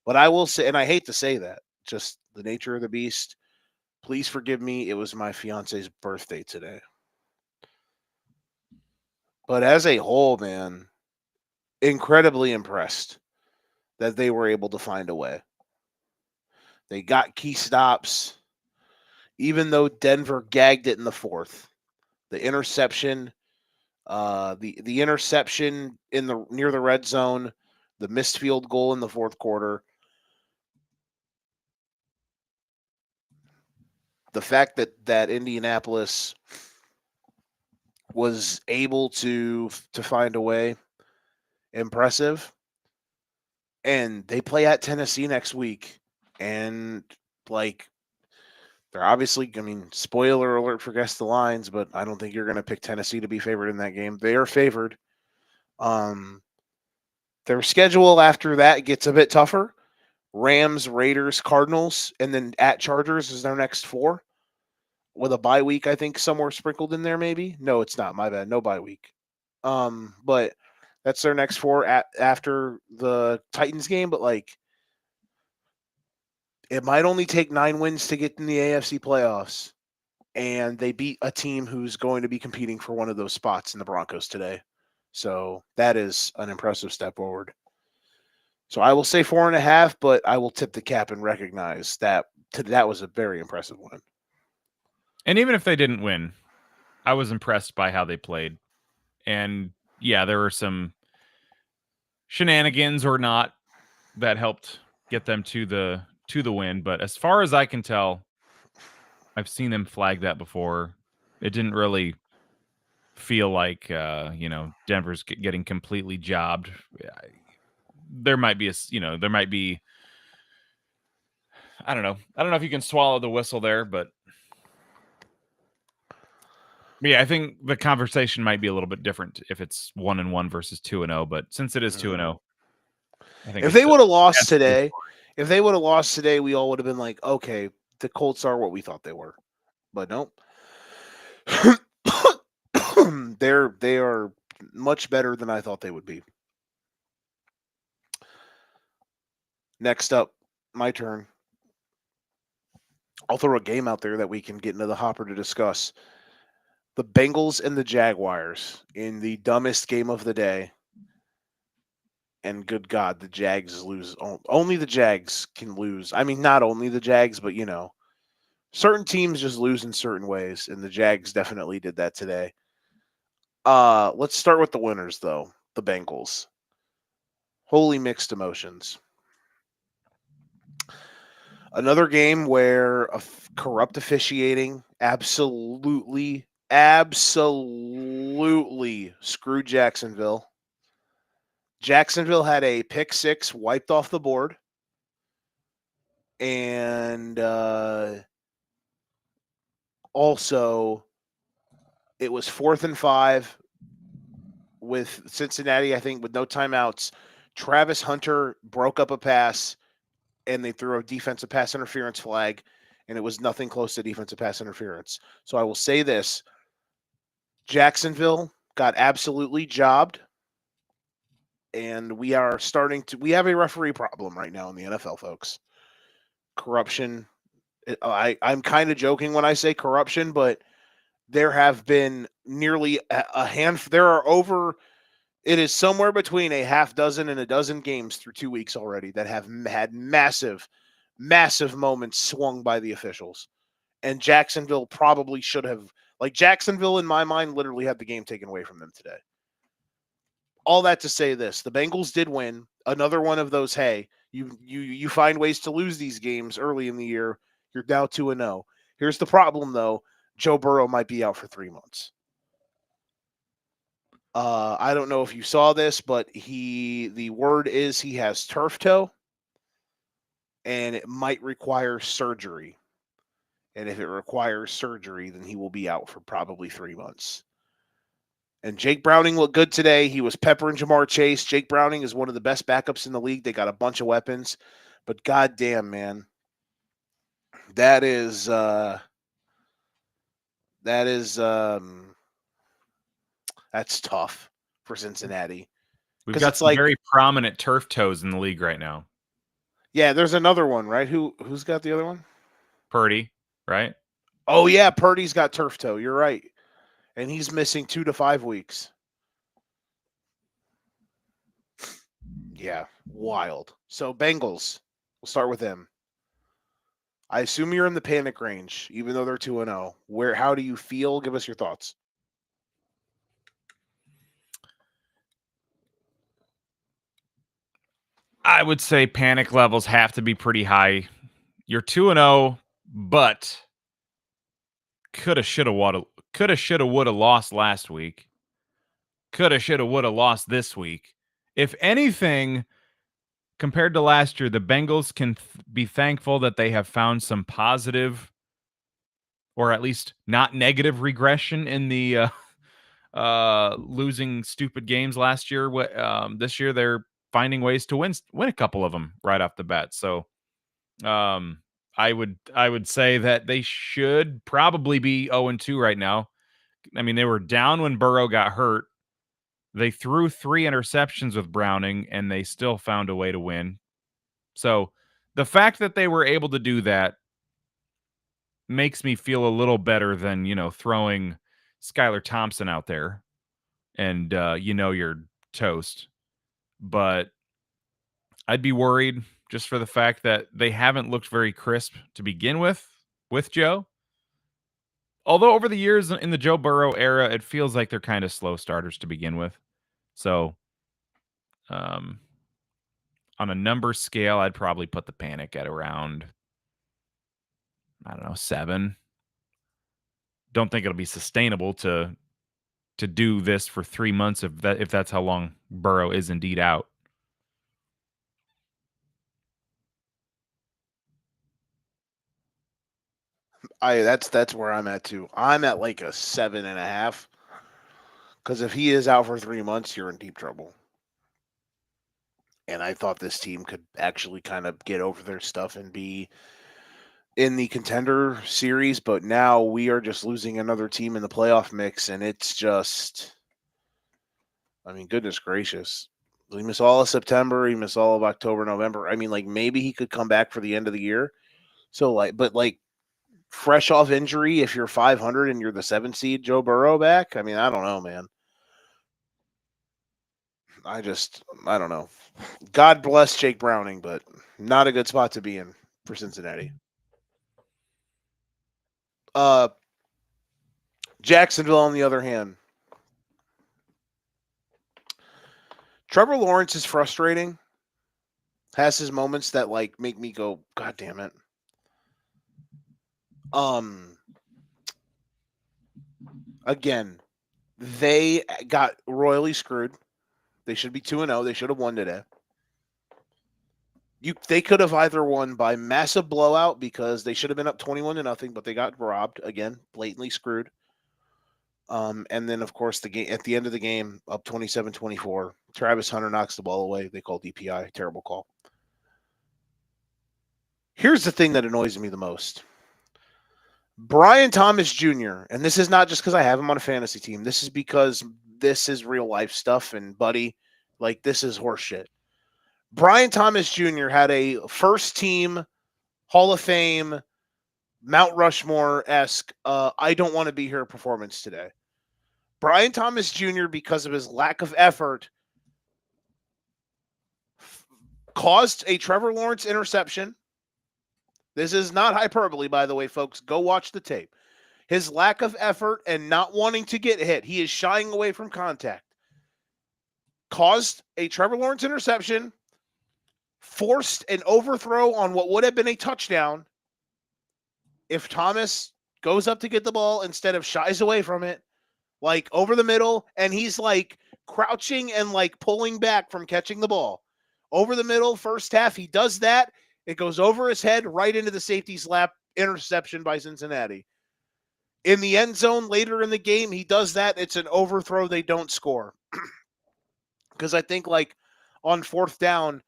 But I will say, and I hate to say that, just the nature of the beast. Please forgive me. It was my fiance's birthday today. But as a whole, man, incredibly impressed that they were able to find a way. They got key stops, even though Denver gagged it in the fourth. The interception, the interception in the near the red zone, the missed field goal in the fourth quarter. The fact that Indianapolis was able to find a way, impressive. And they play at Tennessee next week, and like they're obviously, I mean, spoiler alert for Guess the Lines, but I don't think you're going to pick Tennessee to be favored in that game. They are favored. Um, their schedule after that gets a bit tougher. Rams, Raiders, Cardinals, and then at Chargers is their next 4 with a bye week, I think, somewhere sprinkled in there, maybe. No, it's not. My bad. No bye week. But that's their next 4 after the Titans game. But like, it might only take 9 wins to get in the AFC playoffs, and they beat a team who's going to be competing for one of those spots in the Broncos today. So that is an impressive step forward. So I will say 4.5, but I will tip the cap and recognize that that was a very impressive one. And even if they didn't win, I was impressed by how they played. And yeah, there were some shenanigans or not that helped get them to the win. But as far as I can tell, I've seen them flag that before. It didn't really feel like Denver's getting completely jobbed. There might be there might be, I don't know. I don't know if you can swallow the whistle there, but yeah, I think the conversation might be a little bit different if it's 1-1 versus 2-0. But since it is 2-0, I think If it they would have lost adds to the today, story. we all would have been like, okay, the Colts are what we thought they were. But nope. They are much better than I thought they would be. Next up, My turn. I'll throw a game out there that we can get into the hopper to discuss. The Bengals and the Jaguars in the dumbest game of the day. And good God, the Jags lose. Only the Jags can lose. I mean, not only the Jags, but certain teams just lose in certain ways, and the Jags definitely did that today. Let's start with the winners, though. The Bengals. Holy mixed emotions. Another game where corrupt officiating absolutely screwed Jacksonville. Jacksonville had a pick six wiped off the board, and also it was 4th and 5 with Cincinnati, I think, with no timeouts. Travis Hunter broke up a pass, and they threw a defensive pass interference flag, and it was nothing close to defensive pass interference. So I will say this: Jacksonville got absolutely jobbed, and we have a referee problem right now in the NFL, folks. Corruption. I'm kind of joking when I say corruption, but there have been nearly a handful. There are over. It is somewhere between a half dozen and a dozen games through 2 weeks already that have had massive moments swung by the officials. And Jacksonville probably should have, Jacksonville in my mind literally had the game taken away from them today. All that to say this, the Bengals did win. Another one of those, hey, you find ways to lose these games early in the year. You're now 2-0. Here's the problem, though. Joe Burrow might be out for 3 months. I don't know if you saw this, but the word is he has turf toe, and it might require surgery. And if it requires surgery, then he will be out for probably 3 months. And Jake Browning looked good today. He was peppering Jamar Chase. Jake Browning is one of the best backups in the league. They got a bunch of weapons, but goddamn, man, that is that's tough for Cincinnati. We've Because got it's some like, very prominent turf toes in the league right now. yeah, there's another one, right? Who's got the other one? Purdy, right? Oh yeah, Purdy's got turf toe. You're right, and he's missing 2 to 5 weeks. Yeah, wild. So Bengals, we'll start with them. I assume you're in the panic range, even though they're 2-0. How do you feel? Give us your thoughts. I would say panic levels have to be pretty high. You're 2-0, but coulda, shoulda, woulda lost last week. Coulda, shoulda, woulda lost this week. If anything, compared to last year, the Bengals can be thankful that they have found some positive or at least not negative regression in the losing stupid games last year. This year they're finding ways to win a couple of them right off the bat. So I would say that they should probably be 0-2 right now. I mean, they were down when Burrow got hurt. They threw 3 interceptions with Browning, and they still found a way to win. So the fact that they were able to do that makes me feel a little better than, throwing Skylar Thompson out there and, you're toast. But I'd be worried just for the fact that they haven't looked very crisp to begin with Joe. Although over the years in the Joe Burrow era, it feels like they're kind of slow starters to begin with. So, um, on a number scale, I'd probably put the panic at around, I don't know, 7. Don't think it'll be sustainable to do this for 3 months if that's how long Burrow is indeed out. That's where I'm at too. I'm at like a 7.5. Because if he is out for 3 months, you're in deep trouble. And I thought this team could actually kind of get over their stuff and be in the contender series, but now we are just losing another team in the playoff mix, and it's just, I mean, goodness gracious. He missed all of September. He missed all of October, November. I mean, like maybe he could come back for the end of the year. So like, but like fresh off injury, if you're 500 and you're the 7th seed, Joe Burrow back. I mean, I don't know, man. I don't know. God bless Jake Browning, but not a good spot to be in for Cincinnati. Uh, Jacksonville, on the other hand, Trevor Lawrence is frustrating. Has his moments that like make me go, God damn it. Um, Again, they got royally screwed. They should be 2-0. They should have won today. They could have either won by massive blowout because they should have been up 21-0, but they got robbed again, blatantly screwed. And then of course the game at the end of the game, up 27-24. Travis Hunter knocks the ball away. They call DPI, terrible call. Here's the thing that annoys me the most. Brian Thomas Jr., and this is not just because I have him on a fantasy team. This is because this is real life stuff, and buddy, like this is horseshit. Brian Thomas Jr. had a first team Hall of Fame Mount Rushmore-esque I don't want to be here performance today. Brian Thomas Jr., because of his lack of effort, caused a Trevor Lawrence interception. This is not hyperbole, by the way, folks. Go watch the tape. His lack of effort and not wanting to get hit, he is shying away from contact, caused a Trevor Lawrence interception, forced an overthrow on what would have been a touchdown if Thomas goes up to get the ball instead of shies away from it, like over the middle, and he's like crouching and like pulling back from catching the ball. Over the middle, first half, he does that. It goes over his head right into the safety's lap, interception by Cincinnati. In the end zone later in the game, he does that. It's an overthrow. They don't score. Because I think like on fourth down,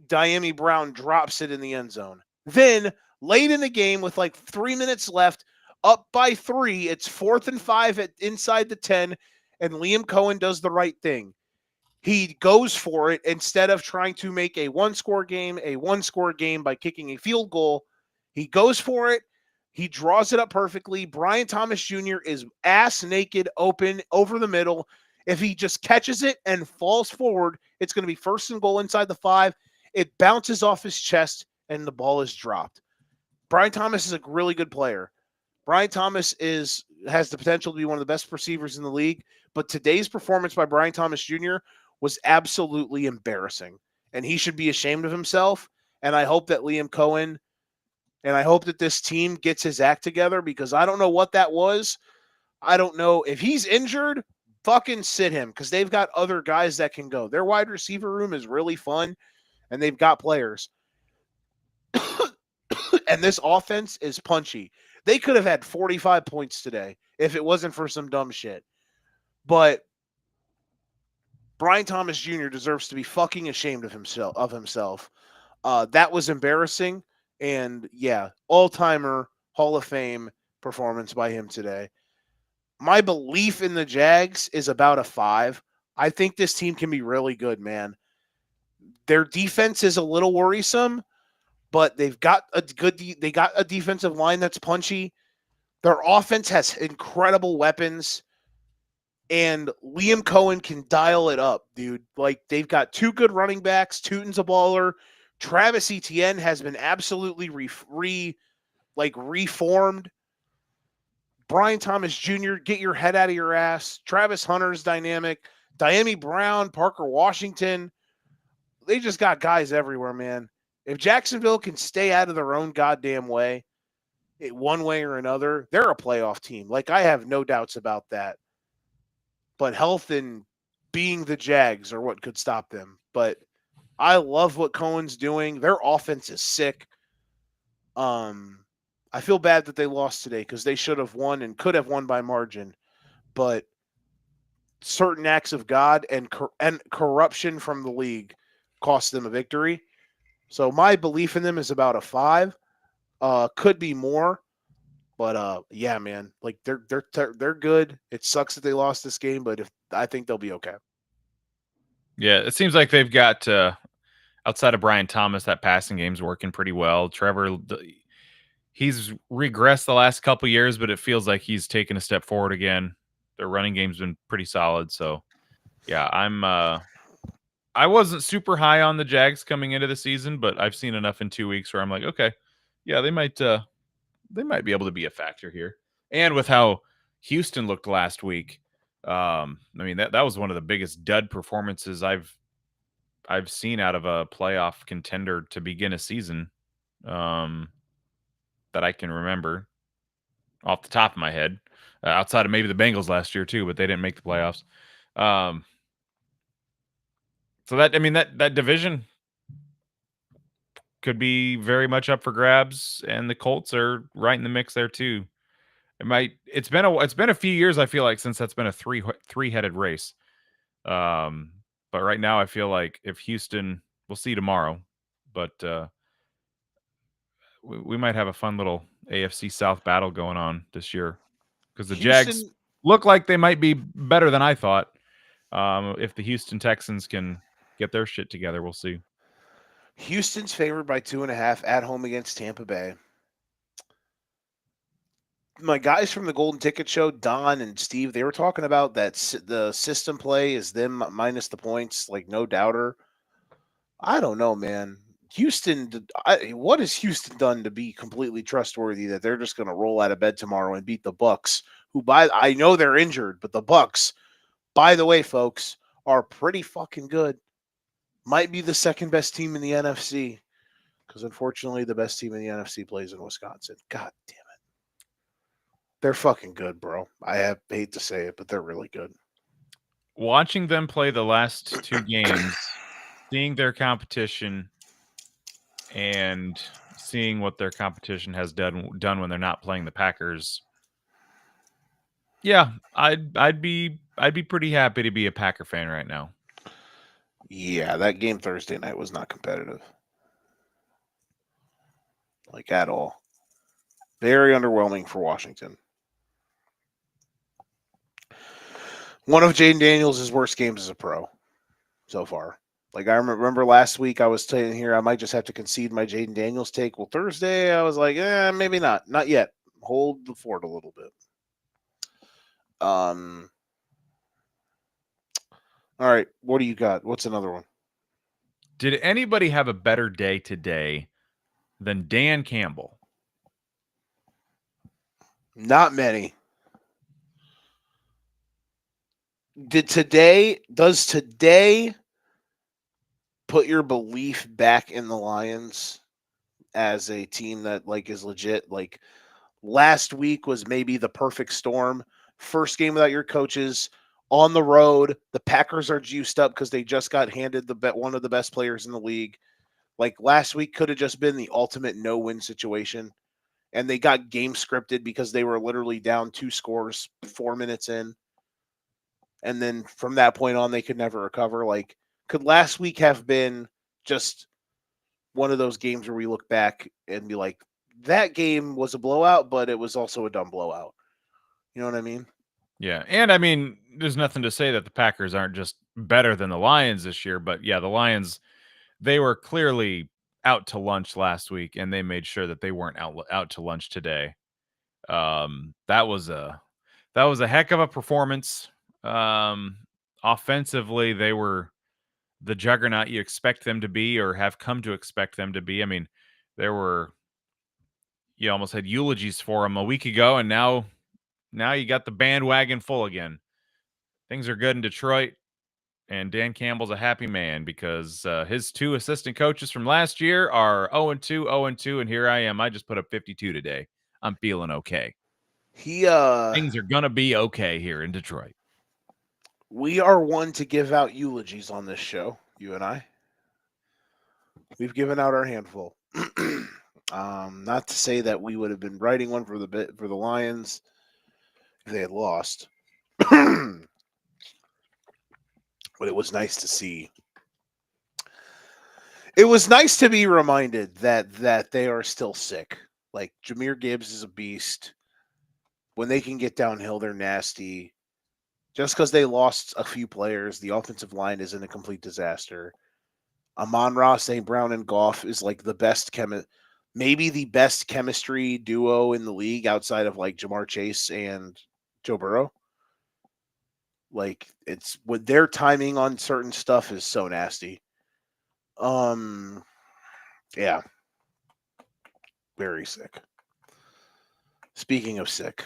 Diami Brown drops it in the end zone. Then late in the game with like 3 minutes left, up by 3, it's 4th and 5 at inside the 10, and Liam Cohen does the right thing. He goes for it instead of trying to make a one-score game by kicking a field goal. He goes for it. He draws it up perfectly. Brian Thomas Jr. is ass naked, open, over the middle. If he just catches it and falls forward, it's going to be 1st and goal inside the 5. It bounces off his chest, and the ball is dropped. Brian Thomas is a really good player. Brian Thomas has the potential to be one of the best receivers in the league, but today's performance by Brian Thomas Jr. was absolutely embarrassing, and he should be ashamed of himself. And I hope that Liam Cohen and I hope that this team gets his act together, because I don't know what that was. I don't know if he's injured. Fucking sit him, because they've got other guys that can go. Their wide receiver room is really fun, and they've got players. And this offense is punchy. They could have had 45 points today if it wasn't for some dumb shit. But Brian Thomas Jr. deserves to be fucking ashamed of himself. That was embarrassing. And yeah, all-timer Hall of Fame performance by him today. My belief in the Jags is about a 5. I think this team can be really good, man. Their defense is a little worrisome, but they got a defensive line that's punchy. Their offense has incredible weapons, and Liam Cohen can dial it up, dude. Like, they've got 2 good running backs. Tootin's a baller. Travis Etienne has been absolutely reformed. Brian Thomas Jr., get your head out of your ass. Travis Hunter's dynamic. Diami Brown, Parker Washington. They just got guys everywhere, man. If Jacksonville can stay out of their own goddamn way, one way or another, they're a playoff team. Like, I have no doubts about that. But health and being the Jags are what could stop them. But I love what Cohen's doing. Their offense is sick. I feel bad that they lost today, because they should have won and could have won by margin. But certain acts of God and corruption from the league cost them a victory. So my belief in them is about a 5. Could be more, but yeah, man, like they're good. It sucks that they lost this game, but I think they'll be okay. Yeah, it seems like they've got outside of Brian Thomas, that passing game's working pretty well. He's regressed the last couple years, but it feels like he's taken a step forward again. Their running game's been pretty solid, so yeah, I wasn't super high on the Jags coming into the season, but I've seen enough in 2 weeks where I'm like, okay, yeah, they might be able to be a factor here. And with how Houston looked last week, I mean that was one of the biggest dud performances I've seen out of a playoff contender to begin a season, um, that I can remember off the top of my head, outside of maybe the Bengals last year too, but they didn't make the playoffs. Um, so that I mean that division could be very much up for grabs, and the Colts are right in the mix there too. It's been a few years I feel like since that's been a three-headed race. Um, but right now I feel like if Houston, we'll see tomorrow, but we might have a fun little AFC South battle going on this year because the Jags Houston look like they might be better than I thought. If the Houston Texans can get their shit together, we'll see. Houston's favored by 2.5 at home against Tampa Bay. My guys from the Golden Ticket Show, Don and Steve, they were talking about that the system play is them minus the points, like no doubter. I don't know, man. What has Houston done to be completely trustworthy that they're just going to roll out of bed tomorrow and beat the Bucks? I know they're injured, but the Bucks, by the way, folks, are pretty fucking good. Might be the second best team in the NFC because unfortunately the best team in the NFC plays in Wisconsin. God damn it. They're fucking good, bro. Hate to say it, but they're really good. Watching them play the last two games, seeing their competition and seeing what their competition has done when they're not playing the Packers. Yeah, I'd be pretty happy to be a Packer fan right now. Yeah, that game Thursday night was not competitive. Like at all. Very underwhelming for Washington. One of Jaden Daniels' worst games as a pro so far. Like I remember last week I was saying here I might just have to concede my Jaden Daniels take. Well, Thursday I was like, maybe not. Not yet. Hold the fort a little bit. Um all right, what do you got? What's another one? Did anybody have a better day today than Dan Campbell? Not many. Does today put your belief back in the Lions as a team that like is legit? Like last week was maybe the perfect storm. First game without your coaches on the road. The Packers are juiced up because they just got handed one of the best players in the league. Like last week could have just been the ultimate no-win situation. And they got game scripted because they were literally down 2 scores 4 minutes in. And then from that point on, they could never recover. Like, could last week have been just one of those games where we look back and be like, that game was a blowout, but it was also a dumb blowout. You know what I mean? Yeah, and I mean, there's nothing to say that the Packers aren't just better than the Lions this year, but yeah, the Lions, they were clearly out to lunch last week, and they made sure that they weren't out to lunch today. That was a heck of a performance. Um, Offensively, they were the juggernaut you expect them to be, or have come to expect them to be. I mean, there were you almost had eulogies for them a week ago, and now you got the bandwagon full again. Things are good in Detroit, and Dan Campbell's a happy man because his two assistant coaches from last year are 0-2, 0-2, and here I am. I just put up 52 today. I'm feeling okay. He Things are gonna be okay here in Detroit. We are one to give out eulogies on this show, you and I. We've given out our handful. Not to say that we would have been writing one for the Lions if they had lost. But it was nice to see. It was nice to be reminded that they are still sick. Like Jahmyr Gibbs is a beast. When they can get downhill, they're nasty. Just because they lost a few players, the offensive line isn't a complete disaster. Amon-Ra, St. Brown, and Goff is like the best maybe the best chemistry duo in the league outside of like Jamar Chase and Joe Burrow. Like it's with their timing on certain stuff is so nasty. Um, yeah, very sick. Speaking of sick,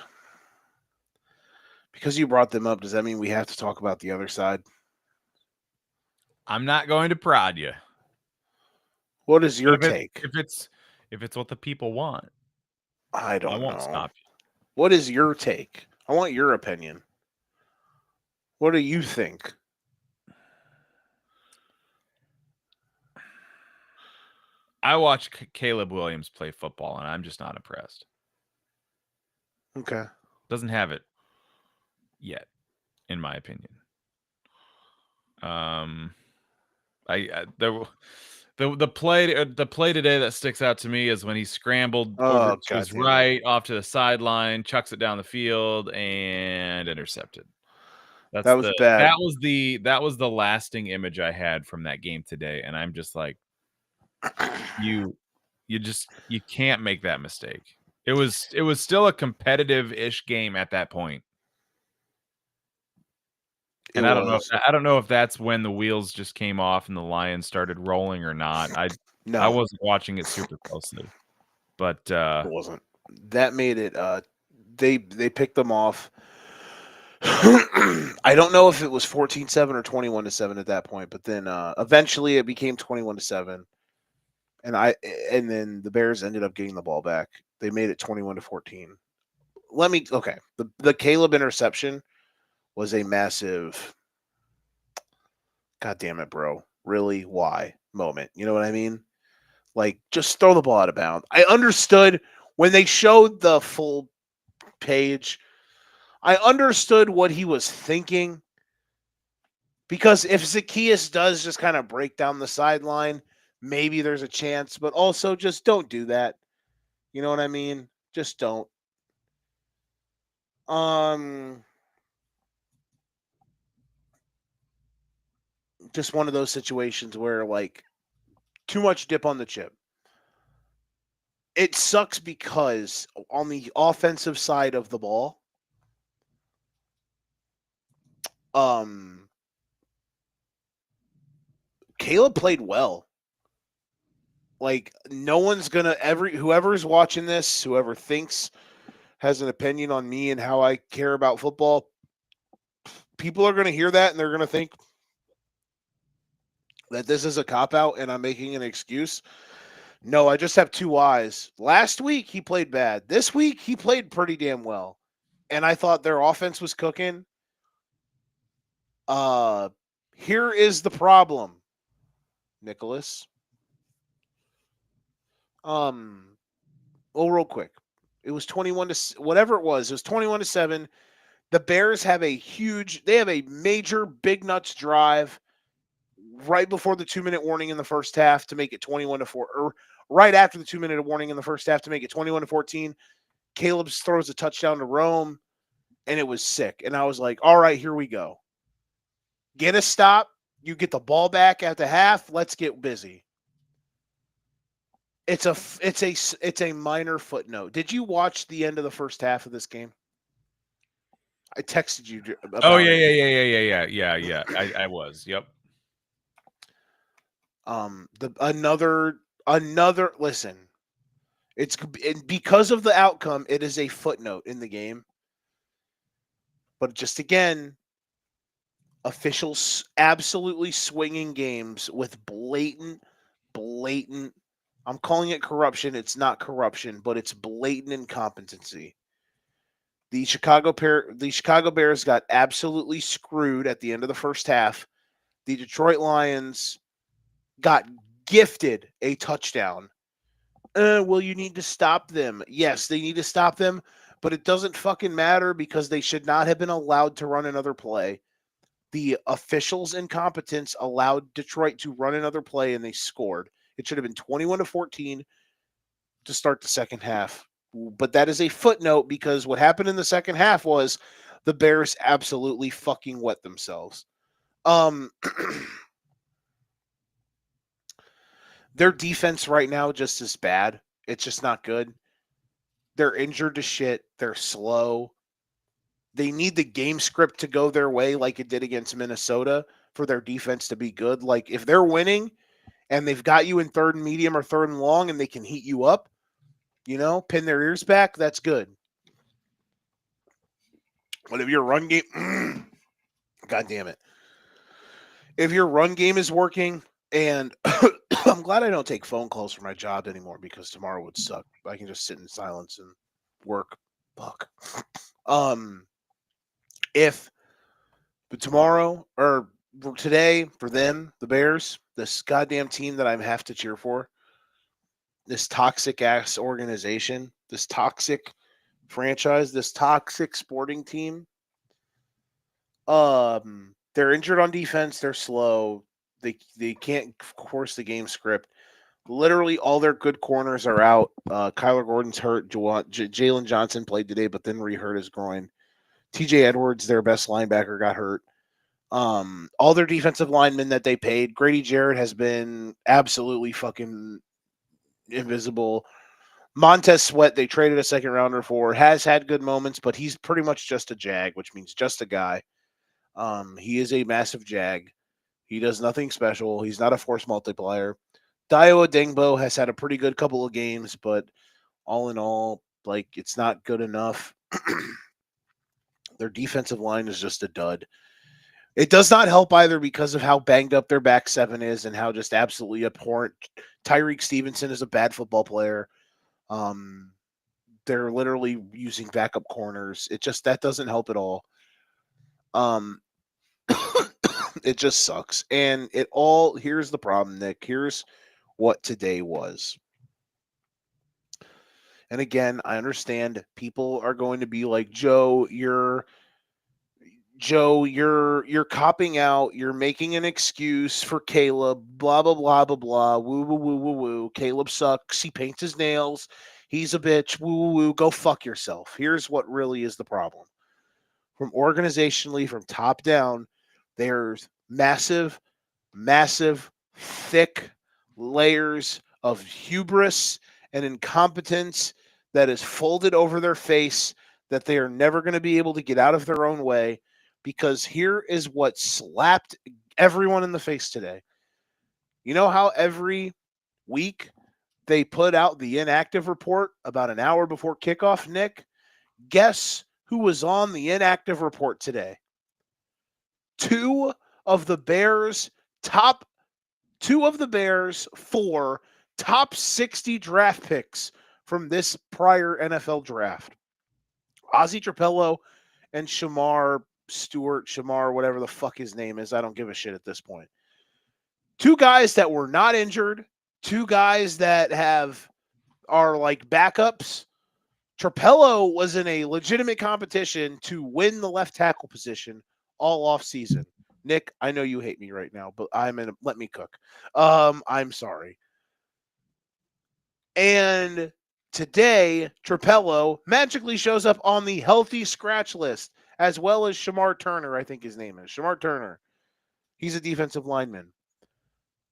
because you brought them up, does that mean we have to talk about the other side? I'm not going to prod you. What is your But take? if it's what the people want, I I don't won't know. stop you. What is your take? I want your opinion. What do you think? I watch Caleb Williams play football, and I'm just not impressed. Okay. Doesn't have it yet, in my opinion. The play today that sticks out to me is when he scrambled over Oh, to god his damn it. right, off to the sideline, chucks it down the field, and intercepted. That was bad. That was the lasting image I had from that game today, and I'm just like, you you can't make that mistake. It was still a competitive-ish game at that point. It And was. I don't know if that's when the wheels just came off and the Lions started rolling or not. I No, wasn't watching it super closely. But it wasn't. That made it they picked them off. I don't know if it was 14-7 or 21-7 at that point, but then eventually it became 21-7. And and then the Bears ended up getting the ball back. They made it 21-14. Okay. The Caleb interception was a massive god damn it, bro. Really? Why? Moment. You know what I mean? Like, just throw the ball out of bounds. I understood when they showed the full page. I understood what he was thinking because if Zacchaeus does just kind of break down the sideline, maybe there's a chance, but also just don't do that. You know what I mean? Just don't. Um, just one of those situations where like too much dip on the chip. It sucks because on the offensive side of the ball, um, Caleb played well. Like no one's gonna whoever's watching this, whoever thinks has an opinion on me and how I care about football, people are gonna hear that and they're gonna think that this is a cop out and I'm making an excuse. No, I just have two eyes. Last week he played bad. This week he played pretty damn well. And I thought their offense was cooking. Uh Here is the problem, Nicholas. Um well, real quick. It was 21 to whatever it was. It was 21-7. The Bears have they have a major big nuts drive right before the 2-minute warning in the first half to make it 21-4, or right after the 2-minute warning in the first half to make it 21-14. Caleb throws a touchdown to Rome, and it was sick. And I was like, all right, here we go. Get a stop. You get the ball back at the half. Let's get busy. It's a minor footnote. Did you watch the end of the first half of this game? I texted you oh about yeah, it. I was. Yep. The another listen. It's because of the outcome. It is a footnote in the game, but just again, officials absolutely swinging games with blatant. I'm calling it corruption. It's not corruption, but it's blatant incompetency. The Chicago Bears got absolutely screwed at the end of the first half. The Detroit Lions got gifted a touchdown. Well, you need to stop them. Yes, they need to stop them, but it doesn't fucking matter because they should not have been allowed to run another play. The officials' incompetence allowed Detroit to run another play and they scored. It should have been 21-14 to start the second half. But that is a footnote because what happened in the second half was the Bears absolutely fucking wet themselves. Um, their defense right now just is bad. It's just not good. They're injured to shit. They're slow. They need the game script to go their way like it did against Minnesota for their defense to be good. Like if they're winning and they've got you in third and medium or third and long and they can heat you up, pin their ears back, that's good. But if your run game, God damn it. If your run game is working, and I'm glad I don't take phone calls for my job anymore because tomorrow would suck. I can just sit in silence and work. Fuck. Um, if but tomorrow or today for them, the Bears, this goddamn team that I have to cheer for, this toxic ass organization, this toxic franchise, this toxic sporting team. They're injured on defense. They're slow. They can't course the game script. Literally, all their good corners are out. Kyler Gordon's hurt. Jalen Johnson played today, but then re-hurt his groin. T.J. Edwards, their best linebacker, got hurt. All their defensive linemen that they paid. Grady Jarrett has been absolutely fucking invisible. Montez Sweat, they traded a second rounder for, has had good moments, but he's pretty much just a jag, which means just a guy. He is a massive jag. He does nothing special. He's not a force multiplier. Dio Dingbo has had a pretty good couple of games, but all in all, like it's not good enough. Their defensive line is just a dud. It does not help either because of how banged up their back seven is and how just absolutely abhorrent Tyreek Stevenson is a bad football player. Um, they're literally using backup corners. That doesn't help at all. Um, it just sucks. And here's the problem, Nick. Here's what today was. And again, I understand people are going to be like, Joe, you're copping out. You're making an excuse for Caleb. Blah blah blah blah blah. Woo woo woo woo woo. Caleb sucks. He paints his nails. He's a bitch. Woo woo woo. Go fuck yourself. Here's what really is the problem. From organizationally, from top down, there's massive, thick layers of hubris and incompetence that is folded over their face that they are never going to be able to get out of their own way, because here is what slapped everyone in the face today. You know how every week they put out the inactive report about an hour before kickoff, Nick? Guess who was on the inactive report today? Two of the Bears' four top 60 draft picks from this prior NFL draft. Ozzie Trapello and Shamar, whatever the fuck his name is. I don't give a shit at this point. Two guys that were not injured. Two guys that are like backups. Trapello was in a legitimate competition to win the left tackle position all off season. Nick, I know you hate me right now, but let me cook. I'm sorry. And today, Trapello magically shows up on the healthy scratch list, as well as Shamar Turner, I think his name is. Shamar Turner. He's a defensive lineman.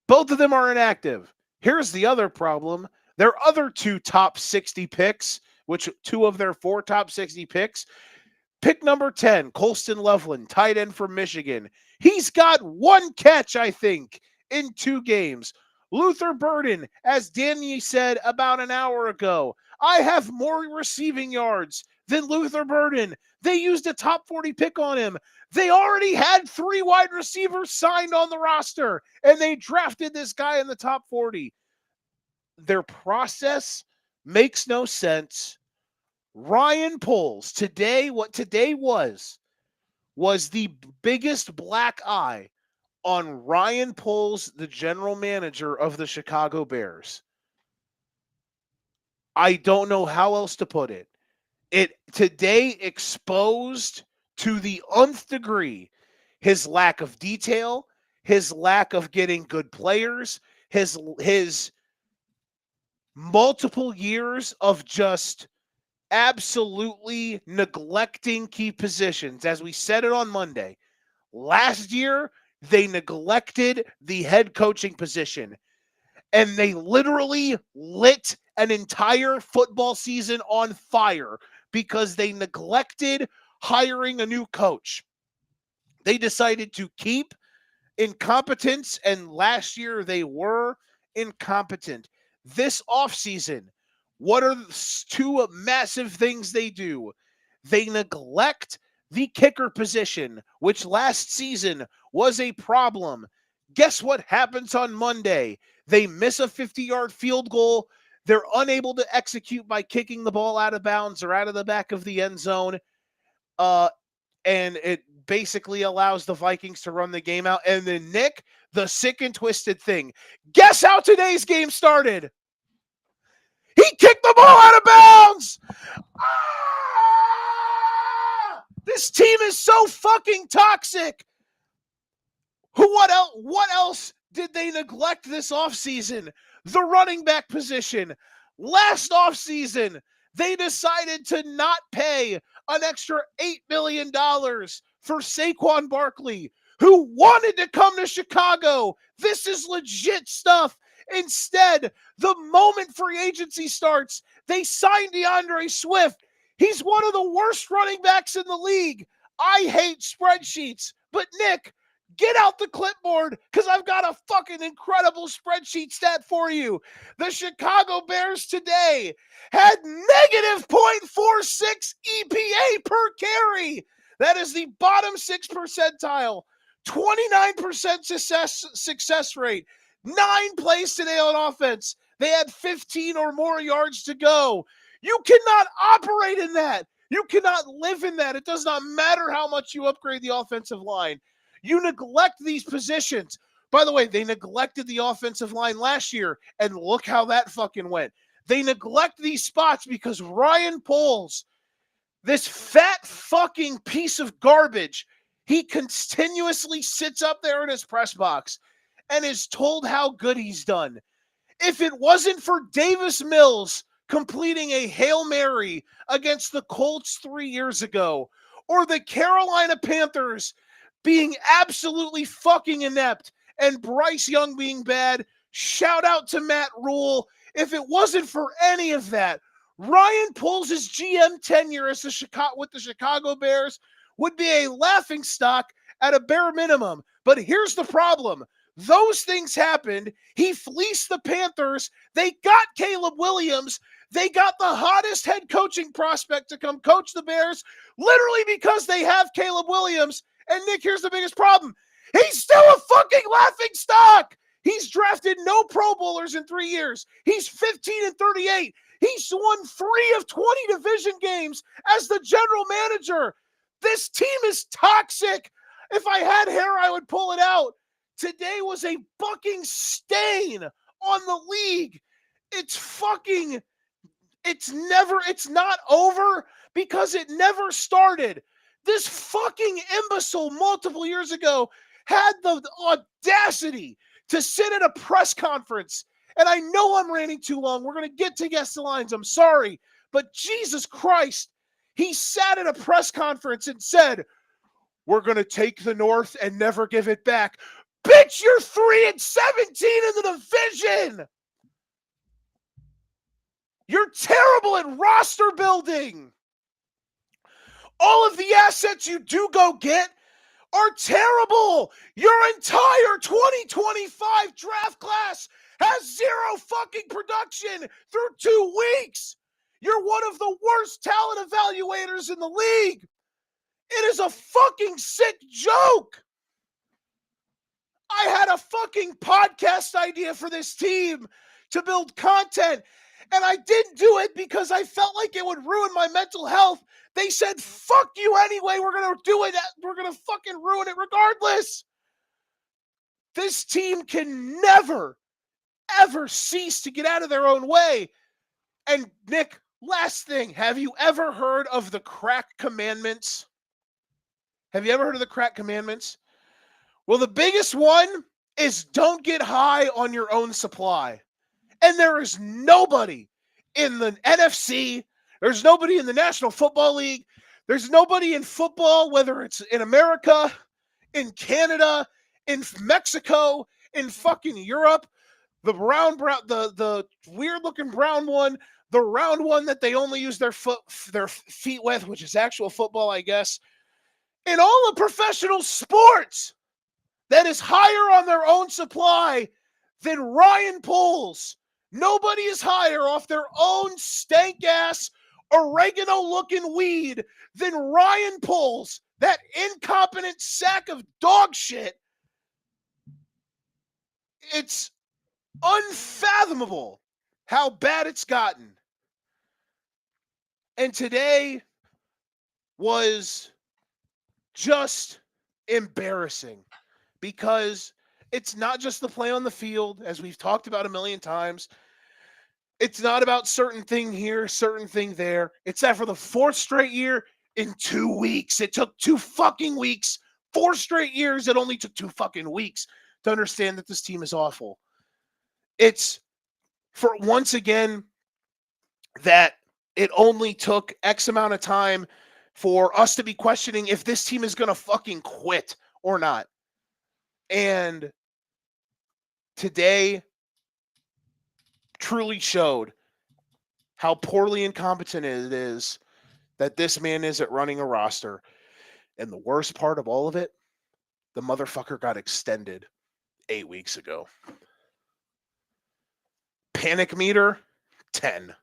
Both of them are inactive. Here's the other problem. Their other two top 60 picks, which two of their four top 60 picks, pick number 10, Colston Loveland, tight end from Michigan. He's got one catch, I think, in 2 games. Luther Burden, as Danny said about an hour ago, I have more receiving yards than Luther Burden. They used a top 40 pick on him. They already had 3 wide receivers signed on the roster, and they drafted this guy in the top 40. Their process makes no sense. Ryan Poles, what today was the biggest black eye on Ryan Poles, the general manager of the Chicago Bears. I don't know how else to put it. It today exposed to the nth degree his lack of detail, his lack of getting good players, his multiple years of just absolutely neglecting key positions. As we said it on Monday, last year they neglected the head coaching position, and they literally lit an entire football season on fire because they neglected hiring a new coach. They decided to keep incompetence, and last year they were incompetent. This offseason, what are the two massive things they do? They neglect the kicker position, which last season was a problem. Guess what happens on Monday? They miss a 50-yard field goal. They're unable to execute by kicking the ball out of bounds or out of the back of the end zone. And it basically allows the Vikings to run the game out. And then, Nick, the sick and twisted thing. Guess how today's game started? He kicked the ball out of bounds! Ah! This team is so fucking toxic. What else did they neglect this offseason? The running back position. Last offseason, they decided to not pay an extra $8 million for Saquon Barkley, who wanted to come to Chicago. This is legit stuff. Instead, the moment free agency starts, they signed DeAndre Swift. He's one of the worst running backs in the league. I hate spreadsheets, but Nick, get out the clipboard because I've got a fucking incredible spreadsheet stat for you. The Chicago Bears today had negative 0.46 EPA per carry. That is the bottom 6 percentile. 29% success rate. 9 plays today on offense. They had 15 or more yards to go. You cannot operate in that. You cannot live in that. It does not matter how much you upgrade the offensive line. You neglect these positions. By the way, they neglected the offensive line last year, and look how that fucking went. They neglect these spots because Ryan Poles, this fat fucking piece of garbage, he continuously sits up there in his press box and is told how good he's done. If it wasn't for Davis Mills completing a Hail Mary against the Colts 3 years ago, or the Carolina Panthers being absolutely fucking inept and Bryce Young being bad, shout out to Matt Rule. If it wasn't for any of that, Ryan Poles' GM tenure as with the Chicago Bears would be a laughingstock at a bare minimum. But here's the problem. Those things happened. He fleeced the Panthers. They got Caleb Williams. They got the hottest head coaching prospect to come coach the Bears, literally because they have Caleb Williams. And Nick, here's the biggest problem. He's still a fucking laughingstock. He's drafted no Pro Bowlers in 3 years. He's 15-38. He's won 3 of 20 division games as the general manager. This team is toxic. If I had hair, I would pull it out. Today was a fucking stain on the league. It's not over because it never started. This fucking imbecile multiple years ago had the audacity to sit at a press conference. And I know I'm ranting too long. We're going to get to Guess the Lines. I'm sorry. But Jesus Christ, he sat at a press conference and said, we're going to take the North and never give it back. Bitch, you're 3-17 in the division. You're terrible at roster building. All of the assets you do go get are terrible. Your entire 2025 draft class has zero fucking production through 2 weeks. You're one of the worst talent evaluators in the league. It is a fucking sick joke. I had a fucking podcast idea for this team to build content, and I didn't do it because I felt like it would ruin my mental health. They said, fuck you anyway. We're going to do it. We're going to fucking ruin it regardless. This team can never, ever cease to get out of their own way. And Nick, last thing, have you ever heard of the crack commandments? Have you ever heard of the crack commandments? Well, the biggest one is don't get high on your own supply. And there is nobody in the NFC, There's nobody in the National Football League. There's nobody in football, whether it's in America, in Canada, in Mexico, in fucking Europe. The the weird looking brown one, the round one that they only use their feet with, which is actual football, I guess. In all of professional sports, that is higher on their own supply than Ryan Poles. Nobody is higher off their own stank ass oregano looking weed than Ryan Poles, that incompetent sack of dog shit. It's unfathomable how bad it's gotten. And today was just embarrassing because it's not just the play on the field, as we've talked about a million times. It's not about certain thing here, certain thing there. It's that for the fourth straight year in 2 weeks. It took 2 fucking weeks. 4 straight years, it only took 2 fucking weeks to understand that this team is awful. It's for once again that it only took X amount of time for us to be questioning if this team is going to fucking quit or not. And today truly showed how poorly incompetent it is that this man is at running a roster. And the worst part of all of it, the motherfucker got extended 8 weeks ago. Panic meter, 10.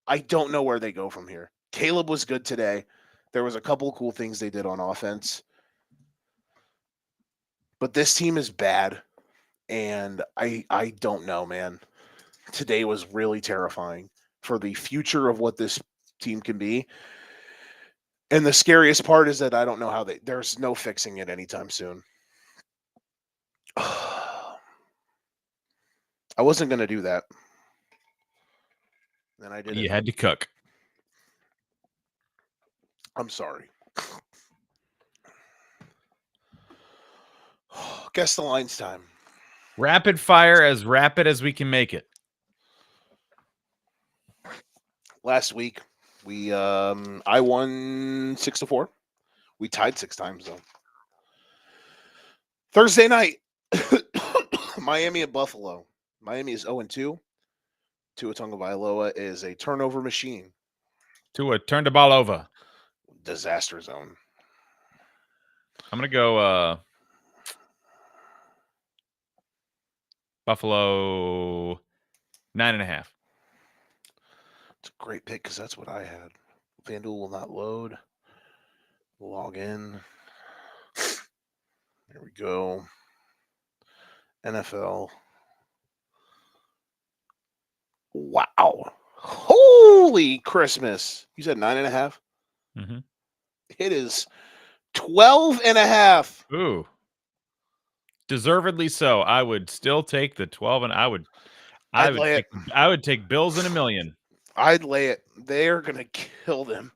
I don't know where they go from here. Caleb was good today. There was a couple of cool things they did on offense. But this team is bad. And I don't know, man. Today was really terrifying for the future of what this team can be. And the scariest part is that I don't know how there's no fixing it anytime soon. I wasn't going to do that. And I did it. You had to cook. I'm sorry. Guess the lines time. Rapid fire, as rapid as we can make it. Last week, I won 6-4. We tied 6 times though. Thursday night, Miami at Buffalo. Miami is 0-2. Tua Tagovailoa is a turnover machine. Tua turned the ball over. Disaster zone. I'm gonna go Buffalo 9.5. It's a great pick because that's what I had. FanDuel will not load. Log in. There we go. NFL. Wow. Holy Christmas. You said 9.5? Mm-hmm. It is 12.5. Ooh. Deservedly so. I would still take the 12, and I would take Bills in a million. I'd lay it. They're gonna kill them.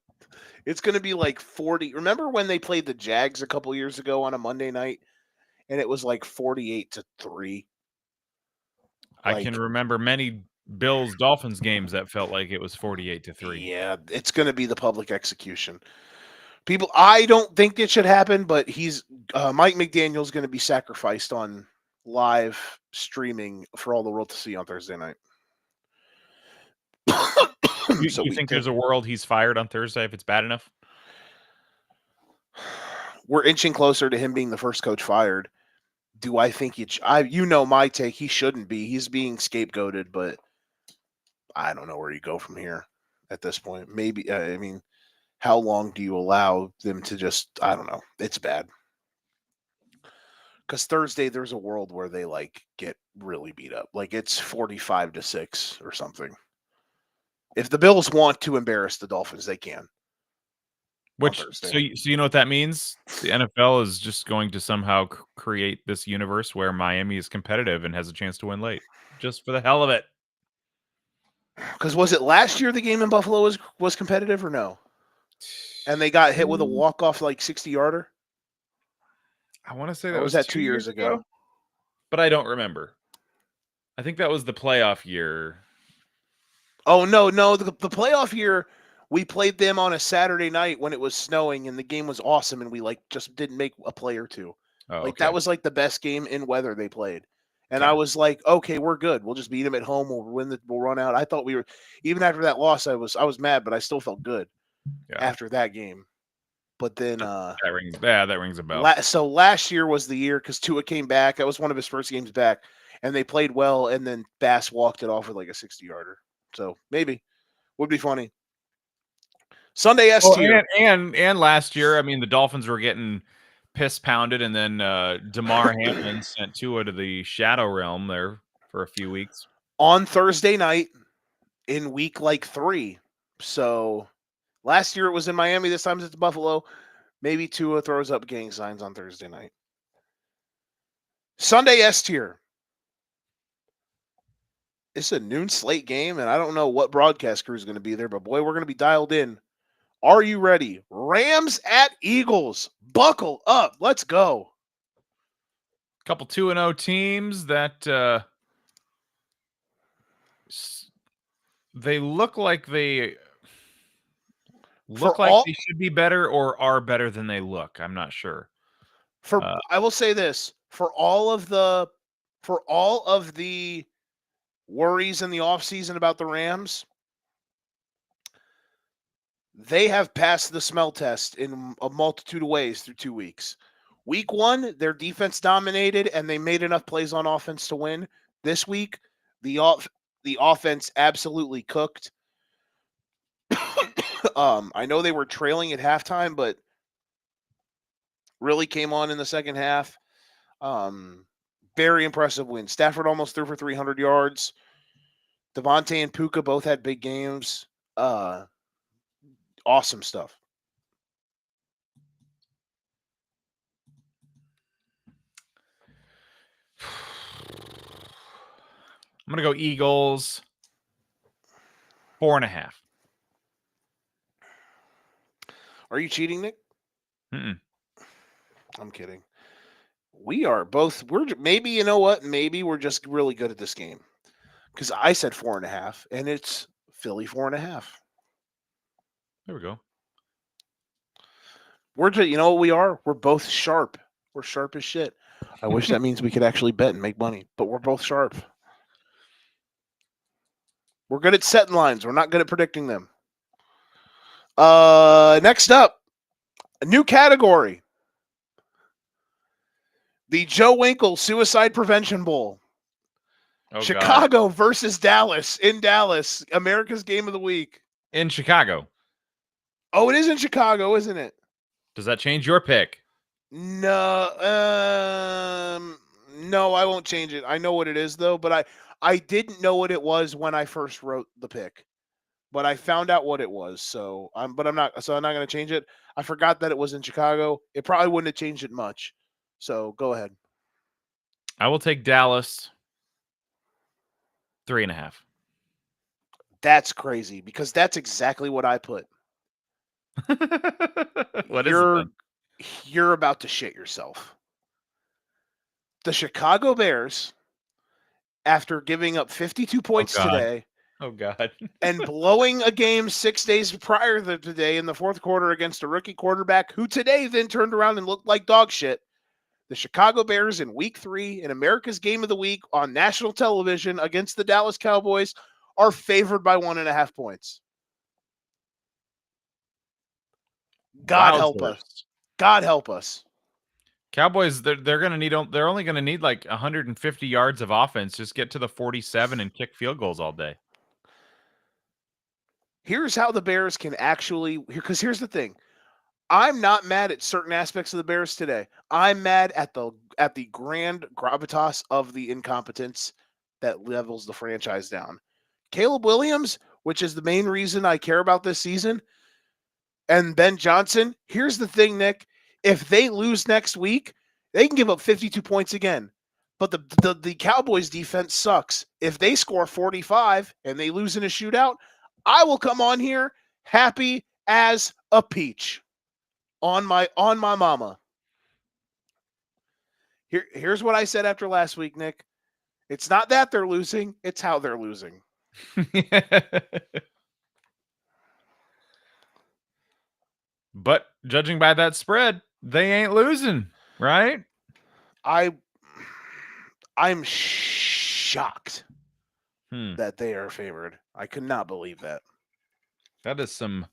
It's gonna be like 40. Remember when they played the Jags a couple years ago on a Monday night, and it was like 48-3. I can remember many Bills Dolphins games that felt like it was 48-3. Yeah, it's gonna be the public execution. People, I don't think it should happen, but Mike McDaniel's going to be sacrificed on live streaming for all the world to see on Thursday night. You think there's a world he's fired on Thursday if it's bad enough? We're inching closer to him being the first coach fired. Do I think you know my take? He shouldn't be. He's being scapegoated, but I don't know where you go from here at this point. Maybe I mean, how long do you allow them to just? I don't know. It's bad. Because Thursday there's a world where they get really beat up. Like it's 45-6 or something. If the Bills want to embarrass the Dolphins, they can. So you know what that means? The NFL is just going to somehow create this universe where Miami is competitive and has a chance to win late, just for the hell of it. Because was it last year the game in Buffalo was competitive or no? And they got hit with a walk-off 60-yarder? I want to say that was 2 years ago. But I don't remember. I think that was the playoff year. Oh no, the playoff year we played them on a Saturday night when it was snowing and the game was awesome and we like just didn't make a play or two. Oh, Like that okay. was like the best game in weather they played. And I Okay. was like, okay, we're good. We'll just beat them at home. We'll run out. I thought we were even after that loss. I was mad, but I still felt good Yeah. after that game. But then That rings a bell. so last year was the year because Tua came back. That was one of his first games back, and they played well. And then Bass walked it off with like a 60-yarder. So maybe would be funny. Sunday S Well, tier. and last year, I mean, the Dolphins were getting piss pounded, and then Damar Hamlin sent Tua to the Shadow Realm there for a few weeks. On Thursday night in week like 3. So last year it was in Miami. This time it's Buffalo. Maybe Tua throws up gang signs on Thursday night. Sunday S tier. It's a noon slate game, and I don't know what broadcast crew is going to be there, but boy, we're going to be dialed in. Are you ready? Rams at Eagles. Buckle up. Let's go. Couple 2-0 teams that they look like they For all should be better or are better than they look. I'm not sure. for Uh, I will say this, for all of the worries in the offseason about the Rams, they have passed the smell test in a multitude of ways through 2 weeks. Week 1, their defense dominated and they made enough plays on offense to win. This week, the offense absolutely cooked. I know they were trailing at halftime, but really came on in the second half. Very impressive win. Stafford almost threw for 300 yards. Devontae and Puka both had big games. Awesome stuff. I'm gonna go Eagles 4.5. Are you cheating, Nick? Mm-mm. I'm kidding. We are both. Maybe you know what? Maybe we're just really good at this game because I said 4.5, and it's Philly 4.5. There we go. You know what we are? We're both sharp. We're sharp as shit. I wish that means we could actually bet and make money, but we're both sharp. We're good at setting lines. We're not good at predicting them. Next up, a new category. The Joe Winkle Suicide Prevention Bowl. Oh God. Chicago versus Dallas in Dallas. America's game of the week. In Chicago. Oh, it is in Chicago, isn't it? Does that change your pick? No, no, I won't change it. I know what it is though, but I didn't know what it was when I first wrote the pick. But I found out what it was, so I'm not going to change it. I forgot that it was in Chicago. It probably wouldn't have changed it much. So, go ahead. I will take Dallas 3.5. That's crazy because that's exactly what I put. What is it You're then? you're about to shit yourself. The Chicago Bears, after giving up 52 Oh points God. today Oh God. and blowing a game 6 days prior to today in the fourth quarter against a rookie quarterback who today then turned around and looked like dog shit, the Chicago Bears in week 3 in America's Game of the Week on national television against the Dallas Cowboys are favored by 1.5 points. God help us. Wowzers. God help us. Cowboys, they're gonna need. They're only gonna need like 150 yards of offense. Just get to the 47 and kick field goals all day. Here's how the Bears can actually, because here's the thing. I'm not mad at certain aspects of the Bears today. I'm mad at the grand gravitas of the incompetence that levels the franchise down. Caleb Williams, which is the main reason I care about this season, and Ben Johnson. Here's the thing, Nick. If they lose next week, they can give up 52 points again. But the Cowboys defense sucks. If they score 45 and they lose in a shootout, I will come on here happy as a peach. On my mama. Here's what I said after last week, Nick. It's not that they're losing, it's how they're losing. But judging by that spread, they ain't losing, right? I I'm shocked Hmm. that they are favored. I could not believe that. That is some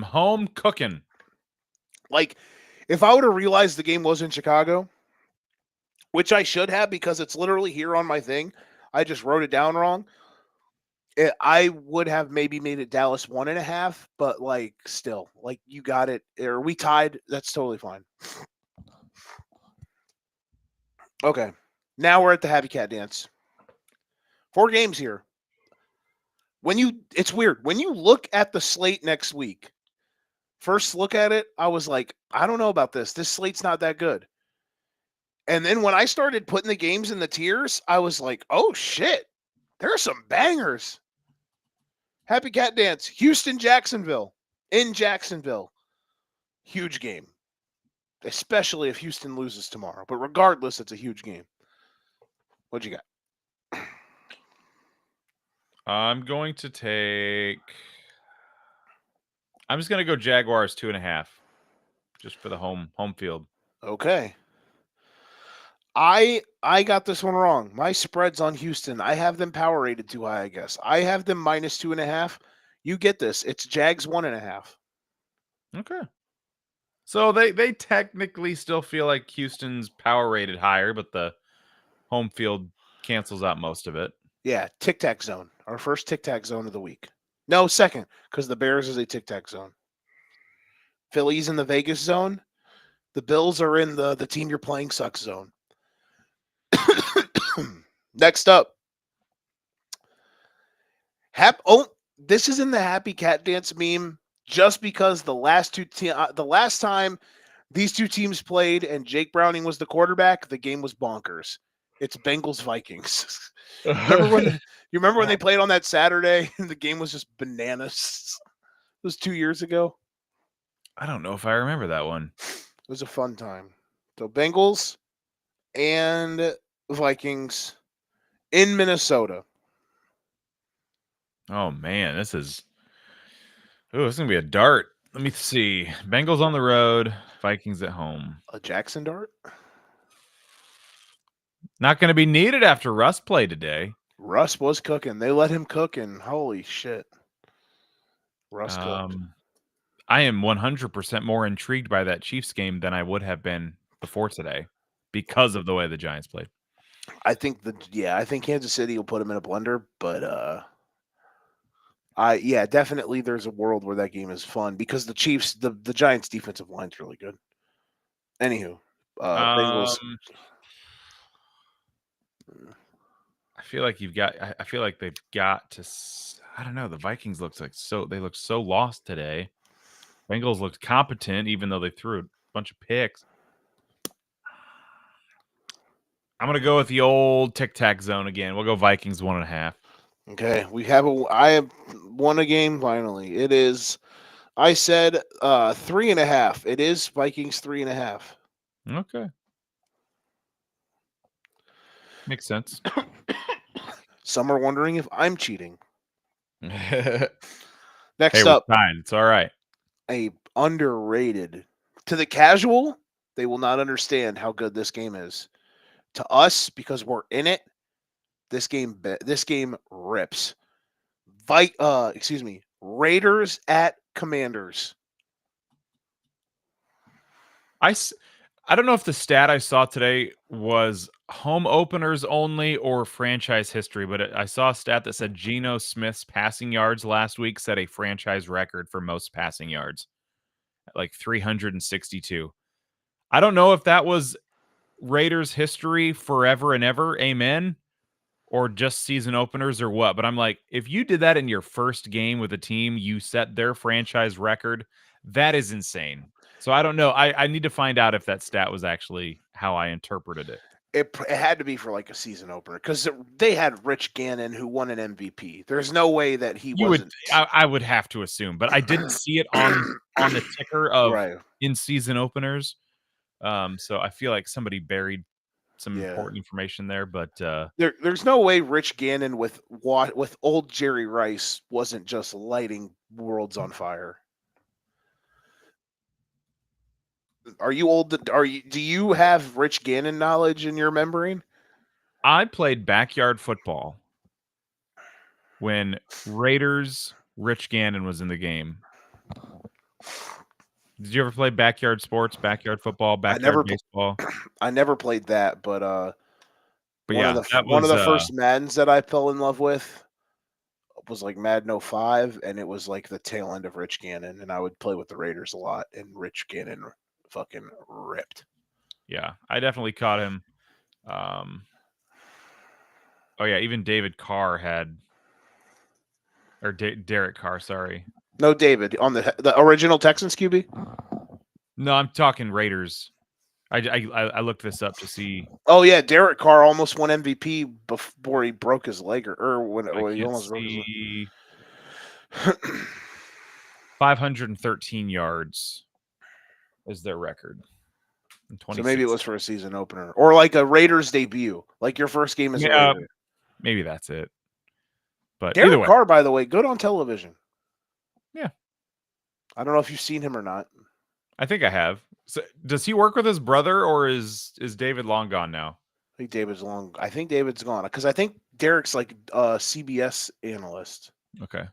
home cooking. Like, if I would have realized the game was in Chicago, which I should have because it's literally here on my thing, I just wrote it down wrong. I would have maybe made it Dallas 1.5, but like still, like you got it. Or we tied. That's totally fine. Okay. Now we're at the Happy Cat dance. 4 games here. It's weird. When you look at the slate next week, first look at it, I was like, I don't know about this. This slate's not that good. And then when I started putting the games in the tiers, I was like, oh shit, there are some bangers. Happy Cat Dance, Houston, Jacksonville, in Jacksonville. Huge game, especially if Houston loses tomorrow. But regardless, it's a huge game. What you got? I'm going to take. I'm just going to go Jaguars 2.5, just for the home field. Okay. I got this one wrong. My spreads on Houston, I have them power rated too high, I guess. I have them -2.5. You get this. It's Jags 1.5. Okay. So they technically still feel like Houston's power rated higher, but the home field cancels out most of it. Yeah, tic tac zone. Our first tic tac zone of the week. No, second, because the Bears is a tic tac zone. Phillies in the Vegas zone. The Bills are in the team you're playing sucks zone. Next up, this is in the Happy Cat Dance meme just because the last time these two teams played and Jake Browning was the quarterback, the game was bonkers. It's Bengals Vikings. You remember when they played on that Saturday and the game was just bananas? It was 2 years ago. I don't know if I remember that one. It was a fun time. So Bengals and Vikings in Minnesota. Oh man, this is gonna be a dart. Let me see. Bengals on the road, Vikings at home. A Jackson Dart? Not gonna be needed after Russ played today. Russ was cooking. They let him cook, and holy shit. Russ cooked. I am 100% more intrigued by that Chiefs game than I would have been before today because of the way the Giants played. I think Kansas City will put him in a blender, but definitely there's a world where that game is fun because the Chiefs, the Giants defensive line's really good. Anywho, Bengals. I feel like I feel like they've got to. I don't know. The Vikings look so lost today. Bengals looked competent, even though they threw a bunch of picks. I'm gonna go with the old tic tac zone again. We'll go Vikings 1.5. Okay, I have won a game finally. It is. I said 3.5. It is Vikings 3.5. Okay, makes sense. Some are wondering if I'm cheating. Hey, Next we're up, fine. It's all right. a underrated. To the casual, they will not understand how good this game is. To us, because we're in it, this game rips. Raiders at Commanders. I don't know if the stat I saw today was home openers only or franchise history, but I saw a stat that said Geno Smith's passing yards last week set a franchise record for most passing yards, at like 362. I don't know if that was Raiders history forever and ever, amen, or just season openers or what, but I'm like, if you did that in your first game with a team, you set their franchise record, that is insane. So I don't know. I need to find out if that stat was actually how I interpreted it. It had to be for like a season opener because they had Rich Gannon who won an MVP. There's no way that he wasn't. I would have to assume, but I didn't see it on the ticker of right. in season openers. So I feel like somebody buried some Yeah. important information there, but There's no way Rich Gannon with old Jerry Rice wasn't just lighting worlds on fire. Are you old? Are you? Do you have Rich Gannon knowledge in your memory? I played backyard football when Raiders Rich Gannon was in the game. Did you ever play backyard sports, backyard football, I backyard never, baseball? I never played that, but But yeah, that one of was the first Maddens that I fell in love with was like Madden '05, and it was like the tail end of Rich Gannon, and I would play with the Raiders a lot, and Rich Gannon fucking ripped. yeah, I definitely caught him. Um, oh yeah, even David Carr had, or Derek Carr, sorry. No, David on the original Texans QB. No, I'm talking Raiders. I looked this up to see. Oh yeah, Derek Carr almost won MVP before he broke his leg, or I when he can't almost broke his leg. see 513 yards is their record in So maybe it 26. was for a season opener or like a Raiders debut, like your first game as a Raider. Maybe that's it. But either Derek way, Carr, by the way, good on television. yeah, I don't know if you've seen him or not. I think I have. So, does he work with his brother, or is David long gone now? I think David's gone because I think Derek's like a CBS analyst. Okay.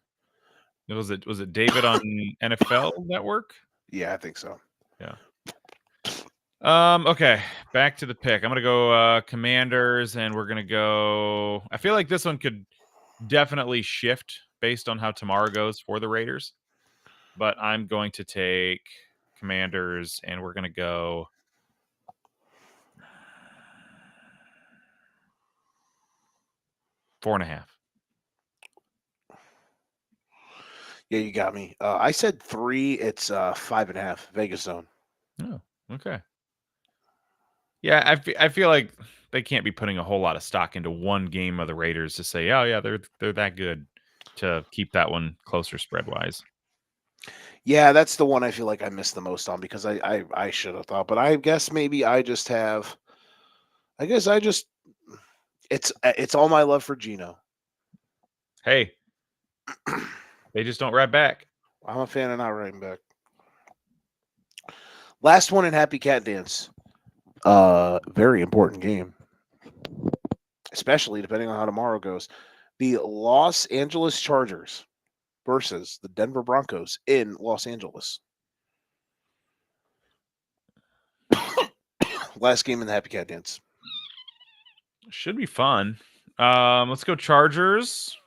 Was it David on NFL Network? Yeah, I think so. Yeah. Okay, back to the pick. I'm gonna go Commanders, and we're gonna go. I feel like this one could definitely shift based on how tomorrow goes for the Raiders, but I'm going to take Commanders, and we're gonna go 4.5. Yeah, you got me. I said 3. It's 5.5. Vegas zone. Oh, okay. Yeah, I feel like they can't be putting a whole lot of stock into one game of the Raiders to say, oh yeah, they're that good to keep that one closer spread wise. Yeah, that's the one I feel like I missed the most on because I should have thought, but I guess maybe I just have. I guess I just. It's all my love for Gino. Hey, they just don't write back. I'm a fan of not writing back. Last one in Happy Cat Dance. Very important game, especially depending on how tomorrow goes. The Los Angeles Chargers versus the Denver Broncos in Los Angeles. Last game in the Happy Cat Dance. Should be fun. Let's go Chargers.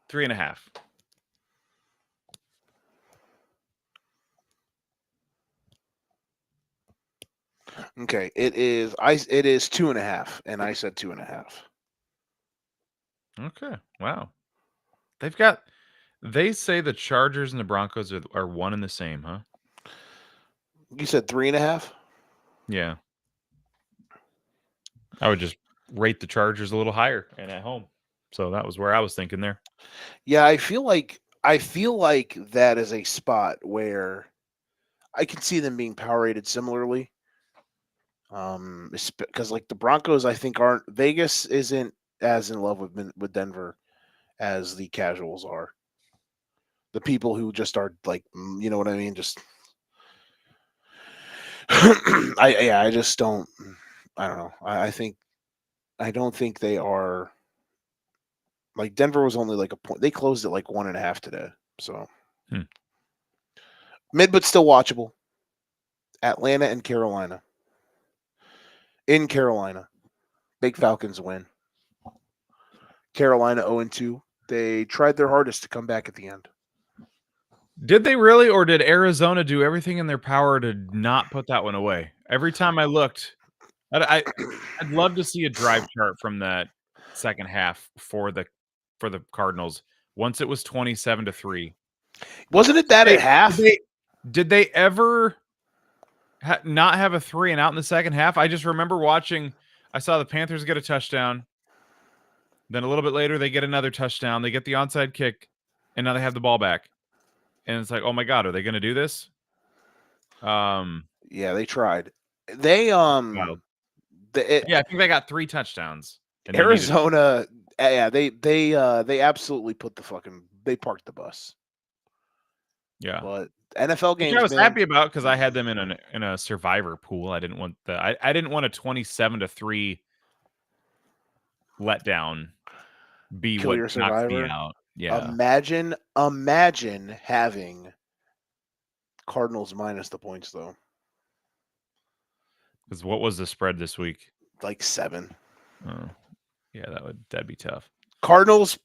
Three and a half. Okay, it is 2.5, and I said 2.5. Okay, wow. They say the Chargers and the Broncos are one and the same, huh? You said 3.5. Yeah. I would just rate the Chargers a little higher and at home. So that was where I was thinking there. Yeah, I feel like that is a spot where I can see them being power rated similarly. Because like the Broncos, I think aren't Vegas isn't as in love with Denver as the casuals are. The people who just are like, you know what I mean? Just I just don't. I don't know. I don't think they are. Like Denver was only like a point. They closed at like 1.5 today. So mid, but still watchable. Atlanta and Carolina. In Carolina, big Falcons win. Carolina 0-2. They tried their hardest to come back at the end. Did they really, or did Arizona do everything in their power to not put that one away? Every time I looked, I'd love to see a drive chart from that second half for the Cardinals. Once it was 27-3. Wasn't it that at half? Did they ever not have a 3 and out in the second half? I just remember watching. I saw the Panthers get a touchdown. Then a little bit later, they get another touchdown. They get the onside kick, and now they have the ball back. and it's like, oh my god, are they going to do this? Yeah, they tried. They Wild. the Yeah, I think they got 3 touchdowns, and they needed. Arizona, yeah, they absolutely put the fucking they parked the bus. Yeah. But NFL Which I games, was man. happy about because I had them in a survivor pool. I didn't want I didn't want a 27-3 letdown be Kill what your knocked me survivor. out. Yeah, Imagine having Cardinals minus the points though, because what was the spread this week? like 7. Oh, yeah, that'd be tough. Cardinals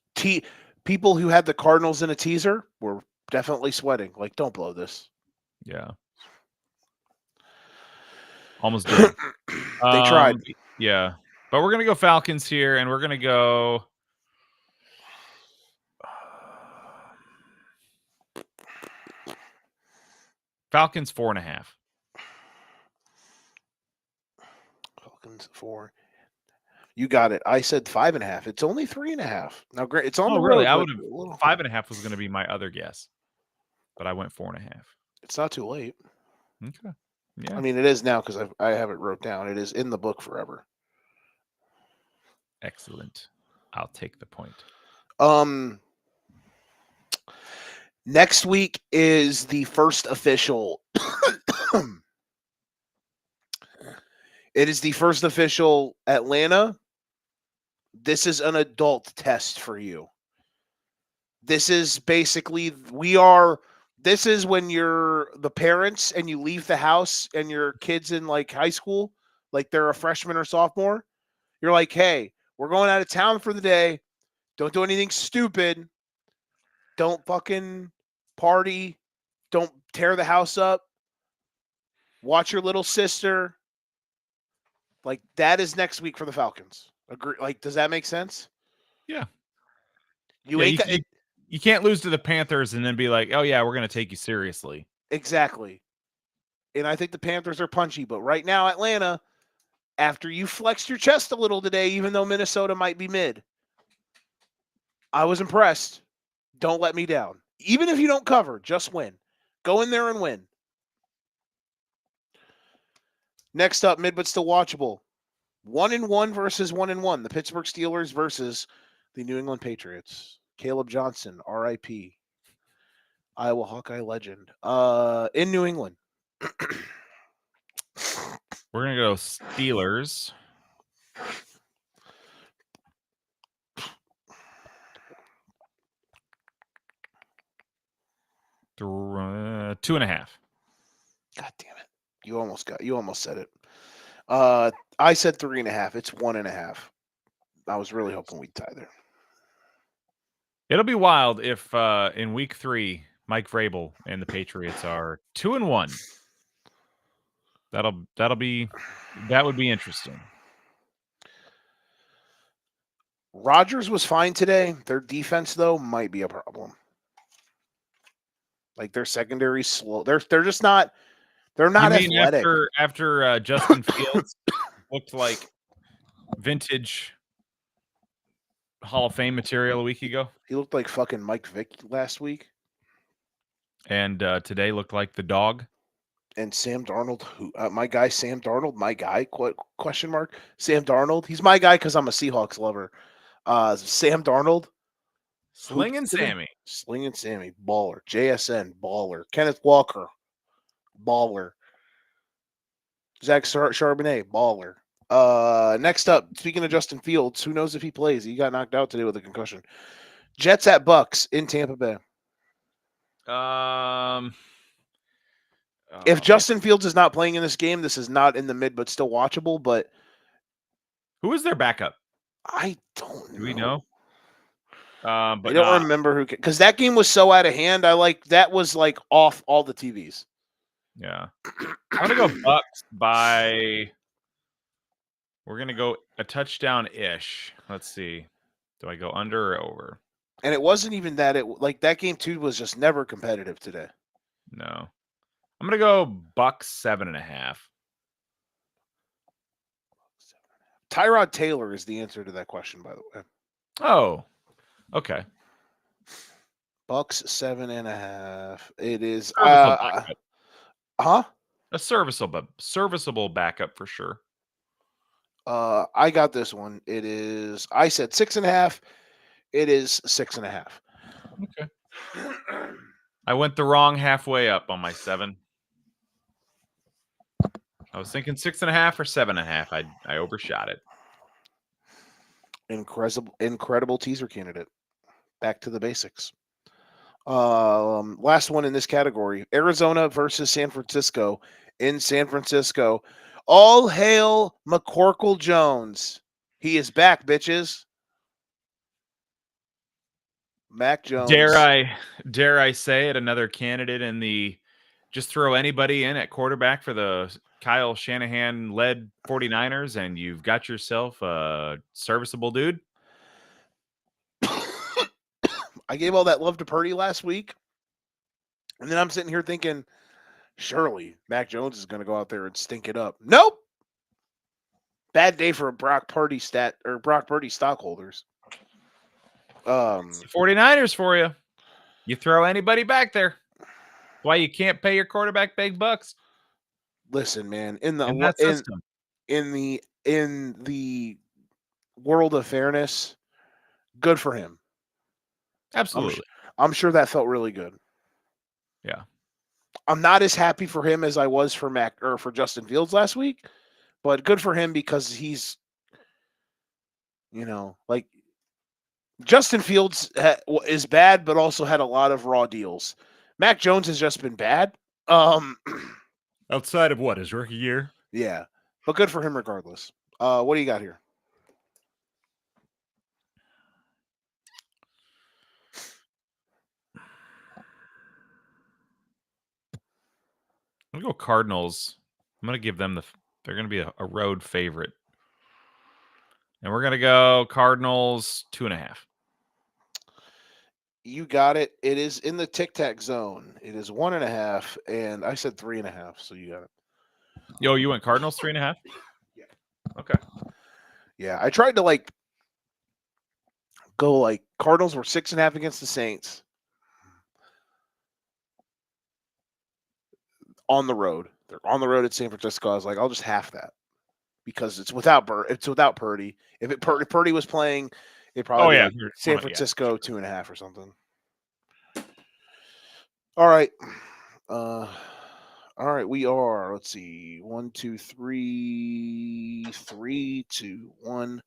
people who had the Cardinals in a teaser were definitely sweating. Like, don't blow this. Yeah, almost did. They tried. Yeah, but we're gonna go Falcons here, and we're gonna go. Falcons 4.5. Falcons 4. You got it. I said 5.5. It's only 3.5. Now, great. It's on Oh, the really? road, I but would have a little, 5.5 was gonna be my other guess, but I went 4.5. it's not too late. Okay. Yeah. I mean, it is now because I have it wrote down. It is in the book forever. Excellent. I'll take the point. Um, Next week is the first official. It is the first official Atlanta. This is an adult test for you. This is basically this is when you're the parents and you leave the house and your kids in like high school, like they're a freshman or sophomore. You're like, "Hey, we're going out of town for the day. Don't do anything stupid. Don't fucking party. Don't tear the house up. Watch your little sister." Like that is next week for the Falcons. Agree? Like, does that make sense? Yeah. You Yeah, ain't got it you can't lose to the Panthers and then be like, "Oh yeah, we're going to take you seriously." exactly. And I think the Panthers are punchy, but right now, Atlanta, after you flexed your chest a little today, even though Minnesota might be mid, I was impressed. Don't let me down. Even if you don't cover, just win. Go in there and win. Next up, mid but still watchable. 1-1 versus 1-1. The Pittsburgh Steelers versus the New England Patriots. Caleb Johnson, RIP. Iowa Hawkeye legend. In New England. We're going to go Steelers. Th- 2.5. God damn it. You almost said it. I said 3.5. It's 1.5. I was really hoping we'd tie there. It'll be wild if in week 3 Mike Vrabel and the Patriots are 2-1. That would be interesting. Rodgers was fine today. Their defense though might be a problem. Like their secondary slow. They're just not. They're You not mean athletic. after Justin Fields looked like vintage Hall of Fame material a week ago, He looked like fucking Mike Vick last week. and today looked like the dog? And Sam Darnold, who my guy Sam Darnold, my guy question mark Sam Darnold. He's my guy because I'm a Seahawks lover. Sam Darnold, hooped Slinging today. Sammy. Slinging Sammy, baller. JSN, baller. Kenneth Walker, baller. Zach Charbonnet, baller. Next up, speaking of Justin Fields, who knows if he plays? He got knocked out today with a concussion. Jets at Bucks in Tampa Bay. If Man. Justin Fields is not playing in this game, this is not in the mid, but still watchable. But Who is their backup? I don't know. Do we know? I But don't remember who, because that game was so out of hand. That was like off all the TVs. Yeah. I'm gonna go Bucks by. We're gonna go a touchdown ish. Let's see. Do I go under or over? And it wasn't even that. Like that game too was just never competitive today. No. I'm gonna go Bucks 7.5. Tyrod Taylor is the answer to that question, by the way. Oh, okay. Bucks 7.5. It is Serviceable backup. huh? A serviceable backup for sure. I got this one. It is I said 6.5. It is 6.5. Okay. I went the wrong halfway up on my 7. I was thinking 6.5 or 7.5. I overshot it. Incredible teaser candidate. Back to the basics. Last one in this category: Arizona versus San Francisco in San Francisco. All hail McCorkle Jones. He is back, bitches. Mac Dare Jones. I dare I say it? Another candidate in the just throw anybody in at quarterback for the Kyle Shanahan led 49ers, and you've got yourself a serviceable dude. I gave all that love to Purdy last week, and then I'm sitting here thinking, surely Mac Jones is going to go out there and stink it up. Nope. Bad day for Brock Purdy stockholders. It's the 49ers for you. You throw anybody back there. Why you can't pay your quarterback big bucks Listen, man, in that system. in the world of fairness, good for him. Absolutely. I'm sure that felt really good. Yeah. I'm not as happy for him as I was for for Justin Fields last week, but good for him because he's, like Justin Fields is bad, but also had a lot of raw deals. Mac Jones has just been bad. Outside of what, his rookie year? Yeah, but good for him regardless. What do you got here? I'm gonna go Cardinals. I'm gonna give them they're gonna be a road favorite. And we're gonna go Cardinals 2.5. You got it. It is in the tic tac zone. It is 1.5, and I said 3.5. So you got it. Yo, you went Cardinals 3.5? Yeah. Okay. Yeah, I tried to go Cardinals were 6.5 against the Saints on the road. They're on the road at San Francisco. I was like, I'll just half that because it's without Purdy. If Purdy was playing, it'd Oh probably be yeah. like San Francisco 2.5 or something. All right. All right, we are. Let's see. 1, 2, 3, 3, 2, 1,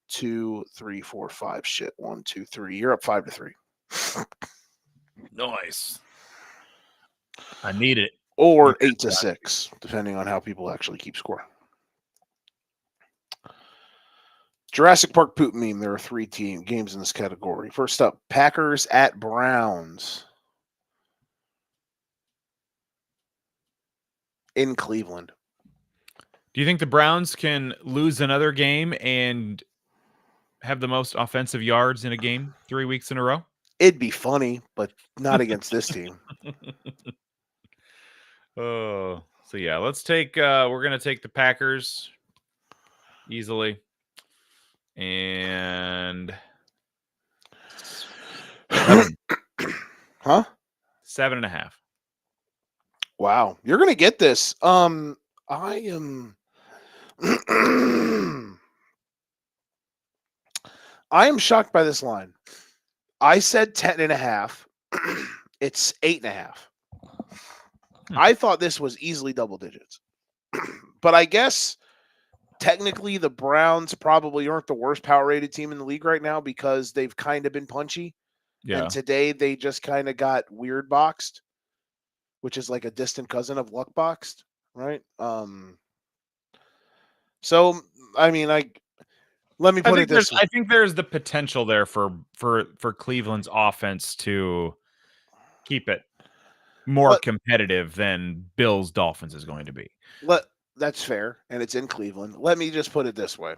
2, 3, 4, 5. Shit. 1, 2, 3. You're up 5-3. Nice. I need it. Or 8-6, depending on how people actually keep score. Jurassic Park poop meme. There are 3 games in this category. First up, Packers at Browns in Cleveland. Do you think the Browns can lose another game and have the most offensive yards in a game 3 weeks in a row? It'd be funny, but not against this team. Oh, so yeah, let's take we're gonna take the Packers easily. And 7. Huh? 7.5. Wow. You're going to get this. I am I am shocked by this line. I said 10.5. It's 8.5. I thought this was easily double digits. But I guess technically the Browns probably aren't the worst power rated team in the league right now because they've kind of been punchy. Yeah. And today they just kind of got weird boxed, which is like a distant cousin of luck boxed, right? So I mean, let me put it this way. I think there's the potential there for Cleveland's offense to keep it more competitive than Bills Dolphins is going to be. That's fair, and it's in Cleveland. Let me just put it this way.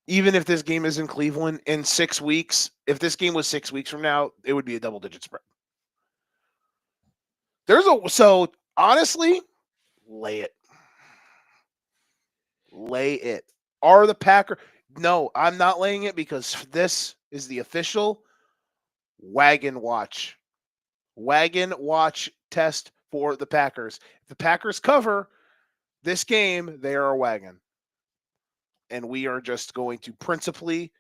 Even if this game is in Cleveland in 6 weeks, if this game was 6 weeks from now, it would be a double-digit spread. So honestly, lay it. Lay it. Are the Packers? No, I'm not laying it because this is the official Wagon watch. Wagon watch test for the Packers. If the Packers cover this game, they are a wagon. And we are just going to principally,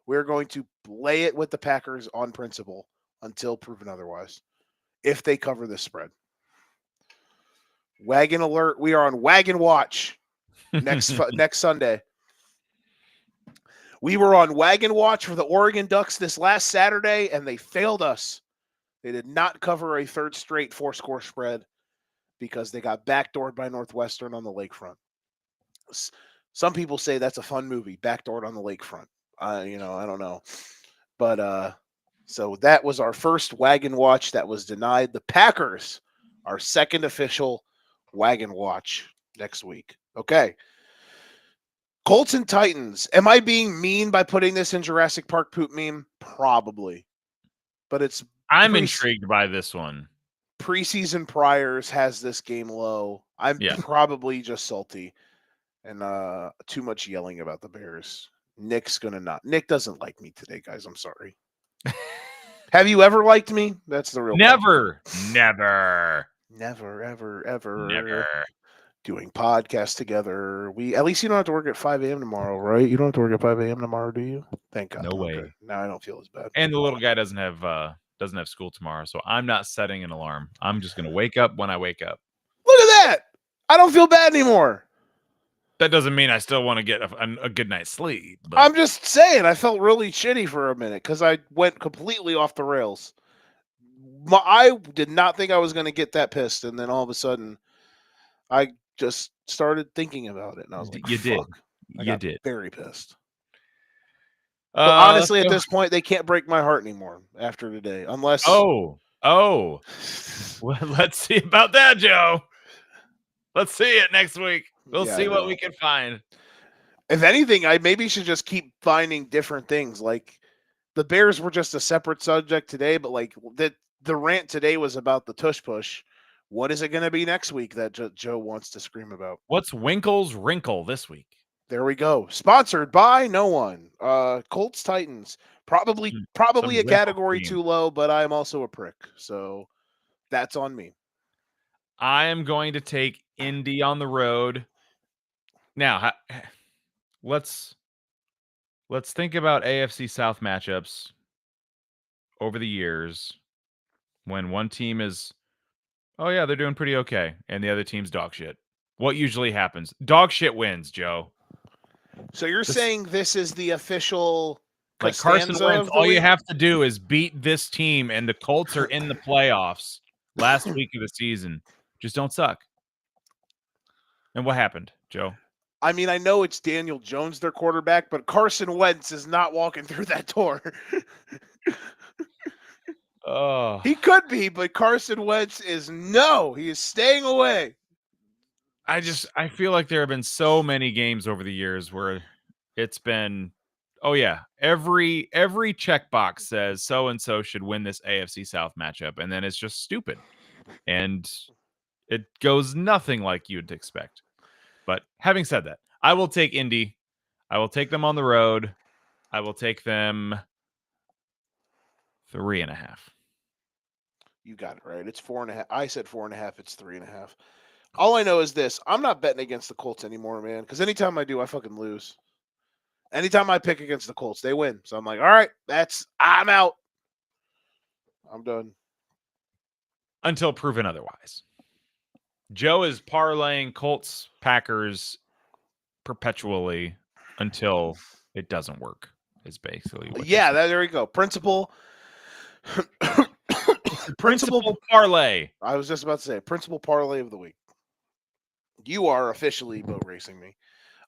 we're going to lay it with the Packers on principle until proven otherwise. If they cover this spread. Wagon alert. We are on wagon watch next Sunday. We were on wagon watch for the Oregon Ducks this last Saturday, and they failed us. They did not cover a third straight 4-score spread because they got backdoored by Northwestern on the lakefront. Some people say that's a fun movie, Backdoored on the Lakefront. I don't know. But so that was our first wagon watch that was denied. The Packers, our second official wagon watch next week. Okay. Colts and Titans. Am I being mean by putting this in Jurassic Park poop meme? Probably. But I'm intrigued by this one. Preseason priors has this game low. I'm probably just salty and too much yelling about the Bears. Nick doesn't like me today, guys. I'm sorry. Have you ever liked me? That's the real Never. question. Never, ever. Doing podcasts together. At least you don't have to work at 5 a.m. tomorrow, right? You don't have to work at 5 a.m. tomorrow, do you? Thank God. No way. Okay. Now I don't feel as bad. And the little guy doesn't have school tomorrow, so I'm not setting an alarm. I'm just gonna wake up when I wake up. Look at that! I don't feel bad anymore. That doesn't mean I still want to get a good night's sleep. But I'm just saying, I felt really shitty for a minute because I went completely off the rails. I did not think I was going to get that pissed, and then all of a sudden, I just started thinking about it, and I was like, you "Fuck!" You did. Very pissed. But honestly, at this point, they can't break my heart anymore after today, unless. Oh. Well, let's see about that, Joe. Let's see it next week. We'll see what we can find. If anything, I maybe should just keep finding different things. Like the Bears were just a separate subject today, but like the rant today was about the tush push. What is it going to be next week that Joe wants to scream about? What's Winkle's wrinkle this week? There we go. Sponsored by no one. Colts Titans. Probably a category too low, but I'm also a prick. So that's on me. I am going to take Indy on the road. Now, let's think about AFC South matchups over the years when one team is, oh yeah, they're doing pretty okay, and the other team's dog shit. What usually happens? Dog shit wins, Joe. So you're saying this is the official like Carson Wentz, all you have to do is beat this team, and the Colts are in the playoffs last week of the season. Just don't suck. And what happened, Joe? I mean, I know it's Daniel Jones, their quarterback, but Carson Wentz is not walking through that door. Oh, he could be, but Carson Wentz he is staying away. I feel like there have been so many games over the years where it's been, oh yeah, every checkbox says so and so should win this AFC South matchup, and then it's just stupid, and it goes nothing like you'd expect. But having said that, I will take Indy. I will take them on the road. I will take them 3.5. You got it right. It's 4.5. I said 4.5. It's 3.5. All I know is this. I'm not betting against the Colts anymore, man, because anytime I do, I fucking lose. Anytime I pick against the Colts, they win. So I'm like, all right, I'm out. I'm done. Until proven otherwise. Joe is parlaying Colts, Packers perpetually until it doesn't work, is basically what there we go. Principal parlay. I was just about to say principal parlay of the week. You are officially boat racing me.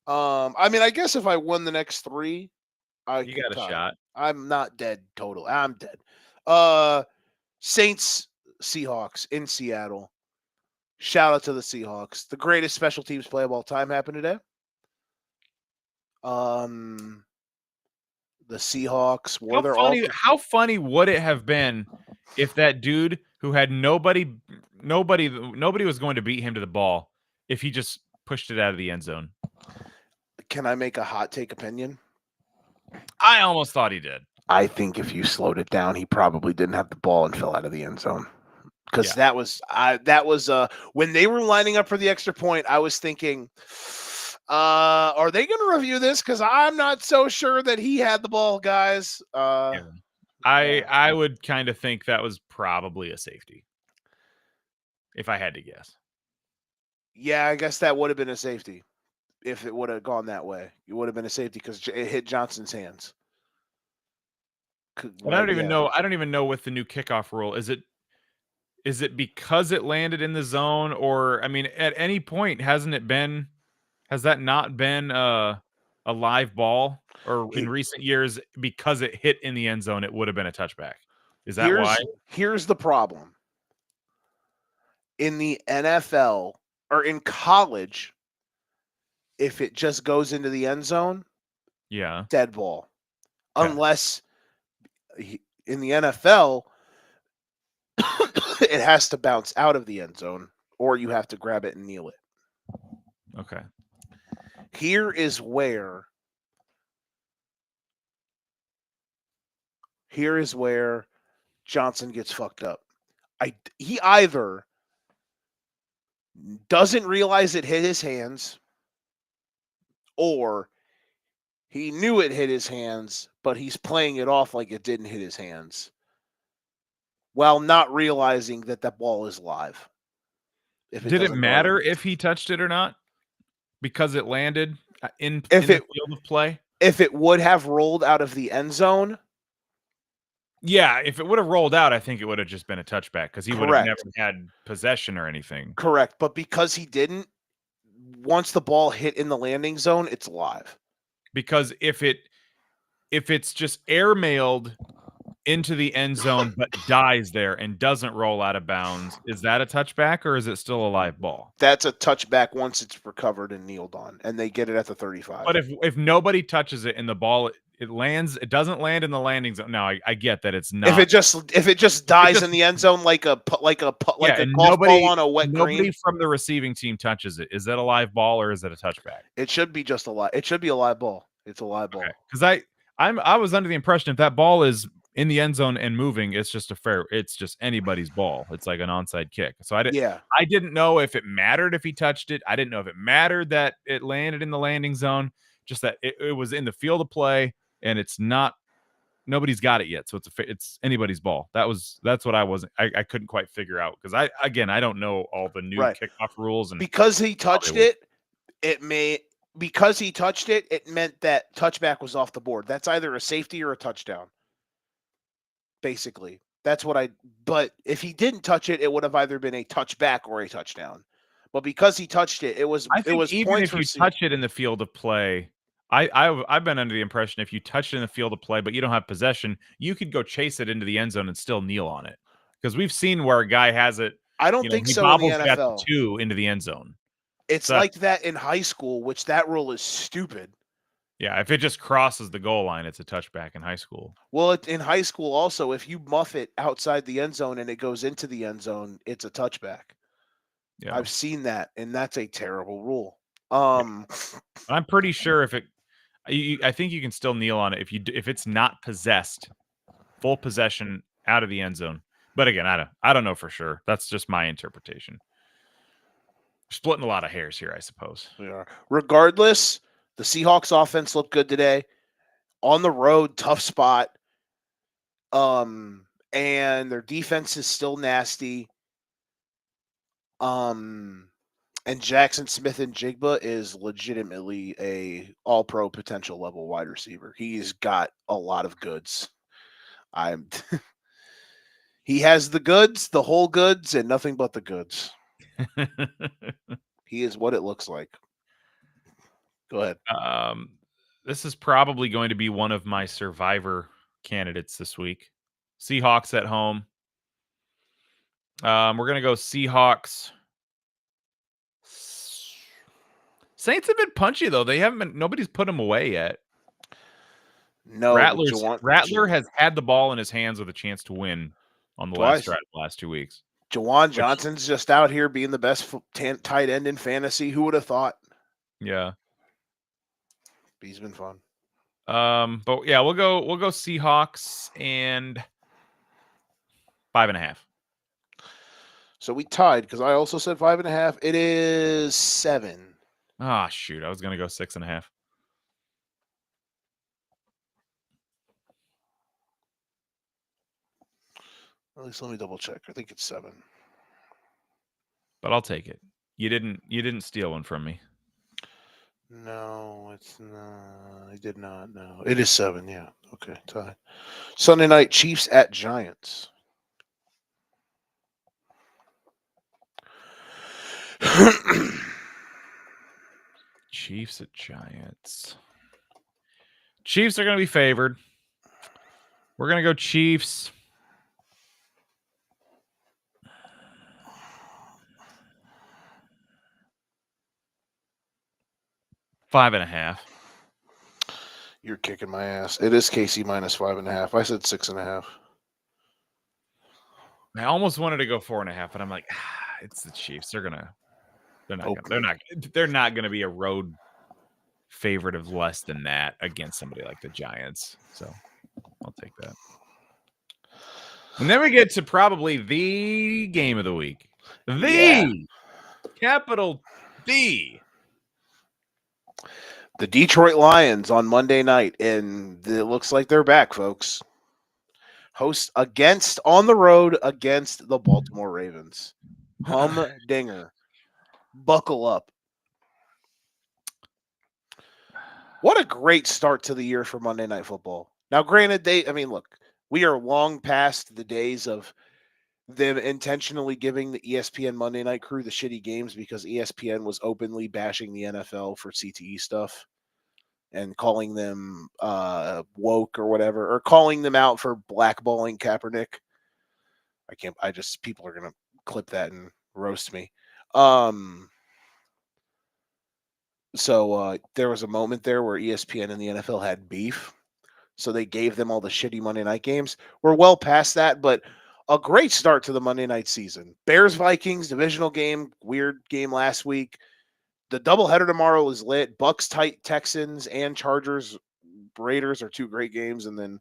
I mean, I guess if I won the next 3, you got a shot. I'm not dead total. I'm dead. Saints, Seahawks in Seattle. Shout out to the Seahawks. The greatest special teams play of all time happened today. The Seahawks were how funny would it have been if that dude who had nobody was going to beat him to the ball if he just pushed it out of the end zone? Can I make a hot take opinion? I almost thought he did. I think if you slowed it down, he probably didn't have the ball and fell out of the end zone. Because Yeah. that was when they were lining up for the extra point, I was thinking, are they going to review this? Because I'm not so sure that he had the ball, guys. Yeah. I Yeah. I would kind of think that was probably a safety, if I had to guess. Yeah, I guess that would have been a safety if it would have gone that way. It would have been a safety because it hit Johnson's hands. And I Right? don't even Yeah. know. I don't even know with the new kickoff rule. Is it because it landed in the zone, or I mean, at any point hasn't it been? Has that not been a live ball? Or in He, recent years, because it hit in the end zone, it would have been a touchback. Is that why? here's the problem in the NFL or in college. If it just goes into the end zone, Yeah. dead ball. Okay. Unless in the NFL, it has to bounce out of the end zone, or you have to grab it and kneel it. Okay. Here is where Johnson gets fucked up. He either doesn't realize it hit his hands, or he knew it hit his hands, but he's playing it off like it didn't hit his hands, while not realizing that that ball is live. If it Did it doesn't go out of matter the if he touched it or not? Because it landed in if in the it field of play? if it would have rolled out of the end zone, Yeah, if it would have rolled out, I think it would have just been a touchback because he would have never correct, had possession or anything. correct. But because he didn't, once the ball hit in the landing zone, it's live. Because if it's just airmailed into the end zone but dies there and doesn't roll out of bounds, is that a touchback or is it still a live ball? That's a touchback once it's recovered and kneeled on, and they get it at the 35. But if nobody touches it and the ball it lands, it doesn't land in the landing zone. Now I get that it's If not. it just dies Just in the end zone yeah, like a and golf ball on a wet nobody green, from the receiving team touches it. Is that a live ball or is it a touchback? it should be just a live. It should be a live ball. It's a live Okay, ball. because I was under the impression if that ball is in the end zone and moving, it's just it's just anybody's ball. It's like an onside kick. So Yeah, I didn't know if it mattered if he touched it. I didn't know if it mattered that it landed in the landing zone. Just that it was in the field of play and it's not. Nobody's got it yet, so it's anybody's ball. That's what I couldn't quite figure out because I don't know all the new right. kickoff rules and Because he how they touched work. it, it may because he touched it, it meant that touchback was off the board. That's either a safety or a touchdown. Basically, that's what I. But if he didn't touch it, it would have either been a touchback or a touchdown. But because he touched it, I it think was even points if you received. touch it in the field of play, I've been under the impression if you touch it in the field of play, but you don't have possession, you could go chase it into the end zone and still kneel on it. Because we've seen where a guy has it, I don't think he so in the bobbles it at the NFL. 2 into the end zone. It's So like that in high school, which that rule is stupid. yeah, if it just crosses the goal line, it's a touchback in high school. Well, in high school also, if you muff it outside the end zone and it goes into the end zone, it's a touchback. Yeah. I've seen that, and that's a terrible rule. Yeah. I'm pretty sure if I think you can still kneel on it if it's not possessed, full possession out of the end zone. But again, I don't know for sure. That's just my interpretation. Splitting a lot of hairs here, I suppose. We are. Regardless, the Seahawks offense looked good today. On the road, tough spot. And their defense is still nasty. And Jackson Smith and Jigba is legitimately a all-pro potential level wide receiver. He's got a lot of goods. I'm he has the goods, the whole goods, and nothing but the goods. He is what it looks like. Go ahead. This is probably going to be one of my survivor candidates this week. Seahawks at home. We're gonna go Seahawks. Saints have been punchy though. They haven't been. Nobody's put them away yet. No, but Rattler has had the ball in his hands with a chance to win on the last twice. drive the last 2 weeks. Jawan Johnson's just out here being the best tight end in fantasy. Who would have thought? Yeah. He's been fun. But yeah, we'll go Seahawks and 5.5. So we tied because I also said 5.5. It is 7. Ah, shoot. I was gonna go 6.5. At least let me double check. I think it's 7. But I'll take it. You didn't steal one from me. No, it's not. I did not. No, it is 7. Yeah. Okay. Tie. Sunday night Chiefs at Giants. Chiefs at Giants. Chiefs are gonna be favored. We're gonna go Chiefs. 5.5. You're kicking my ass. It is KC minus 5.5. I said 6.5. I almost wanted to go 4.5, but I'm like, it's the Chiefs. They're not gonna be a road favorite of less than that against somebody like the Giants. So I'll take that. And then we get to probably the game of the week. The capital D. The Detroit Lions on Monday night, and it looks like they're back, folks. Host on the road against the Baltimore Ravens. Humdinger. Buckle up. What a great start to the year for Monday Night Football. Now, granted, look, we are long past the days of them intentionally giving the ESPN Monday Night crew the shitty games because ESPN was openly bashing the NFL for CTE stuff and calling them woke or whatever, or calling them out for blackballing Kaepernick. People are going to clip that and roast me. So there was a moment there where ESPN and the NFL had beef. So they gave them all the shitty Monday night games. We're well past that, but a great start to the Monday night season. Bears-Vikings, divisional game, weird game last week. The doubleheader tomorrow is lit. Bucks, Texans, and Chargers, Raiders are 2 great games. And then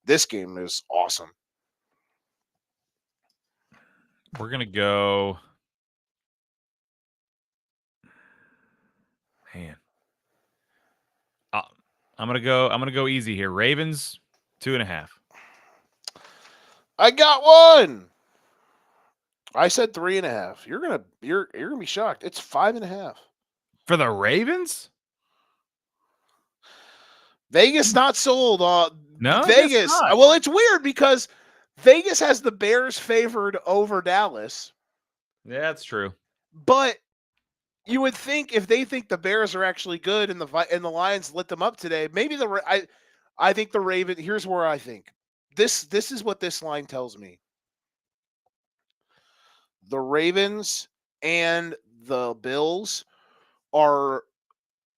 this game is awesome. We're gonna go. Man, I'm gonna go easy here. Ravens 2.5. I got one. I said 3.5. You're gonna be shocked. It's 5.5 for the Ravens. Vegas not sold. No, Vegas. Well, it's weird because Vegas has the Bears favored over Dallas. Yeah, that's true. But you would think if they think the Bears are actually good and the Lions lit them up today, maybe I think the Ravens. Here's where I think this is what this line tells me. The Ravens and the Bills are,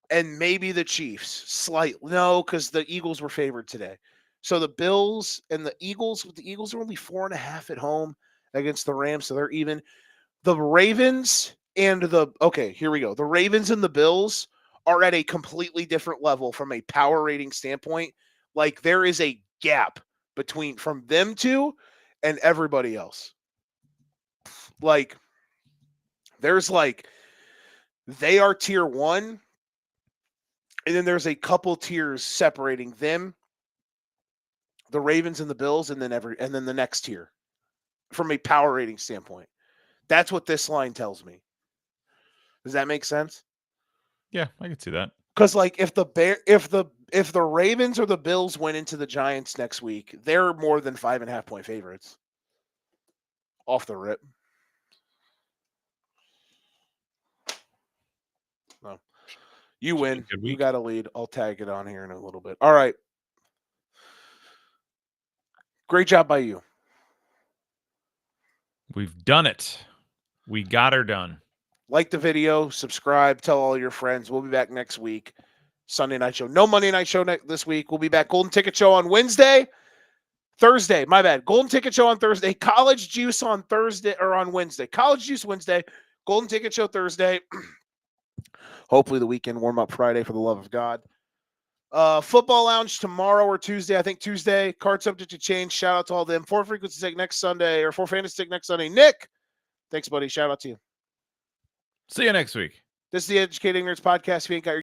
and maybe the Chiefs no, because the Eagles were favored today. So the Bills and the Eagles are only 4.5 at home against the Rams, so they're even. The Ravens and here we go. The Ravens and the Bills are at a completely different level from a power rating standpoint. Like there is a gap from them two and everybody else. Like there's they are tier 1, and then there's a couple tiers separating them, the Ravens and the Bills, and then the next tier from a power rating standpoint. That's what this line tells me. Does that make sense? Yeah, I can see that. Because if the Ravens or the Bills went into the Giants next week, they're more than 5.5 point favorites. Off the rip. No. You win. You got a lead. I'll tag it on here in a little bit. All right. Great job by you. We've done it. We got her done. Like the video, subscribe, tell all your friends. We'll be back next week. Sunday night show. No Monday night show this week. We'll be back. Golden Ticket Show on Thursday. My bad. Golden Ticket Show on Thursday. College Juice on Thursday or on Wednesday. College Juice Wednesday. Golden Ticket Show Thursday. Hopefully the weekend warm up Friday for the love of God. Football Lounge tomorrow or Tuesday. I think Tuesday. Card subject to change. Shout out to all them. For Frequency Stick next Sunday, or For Fantasy Stick next Sunday. Nick, thanks, buddy. Shout out to you. See you next week. This is the Educating Nerds Podcast. If you ain't got your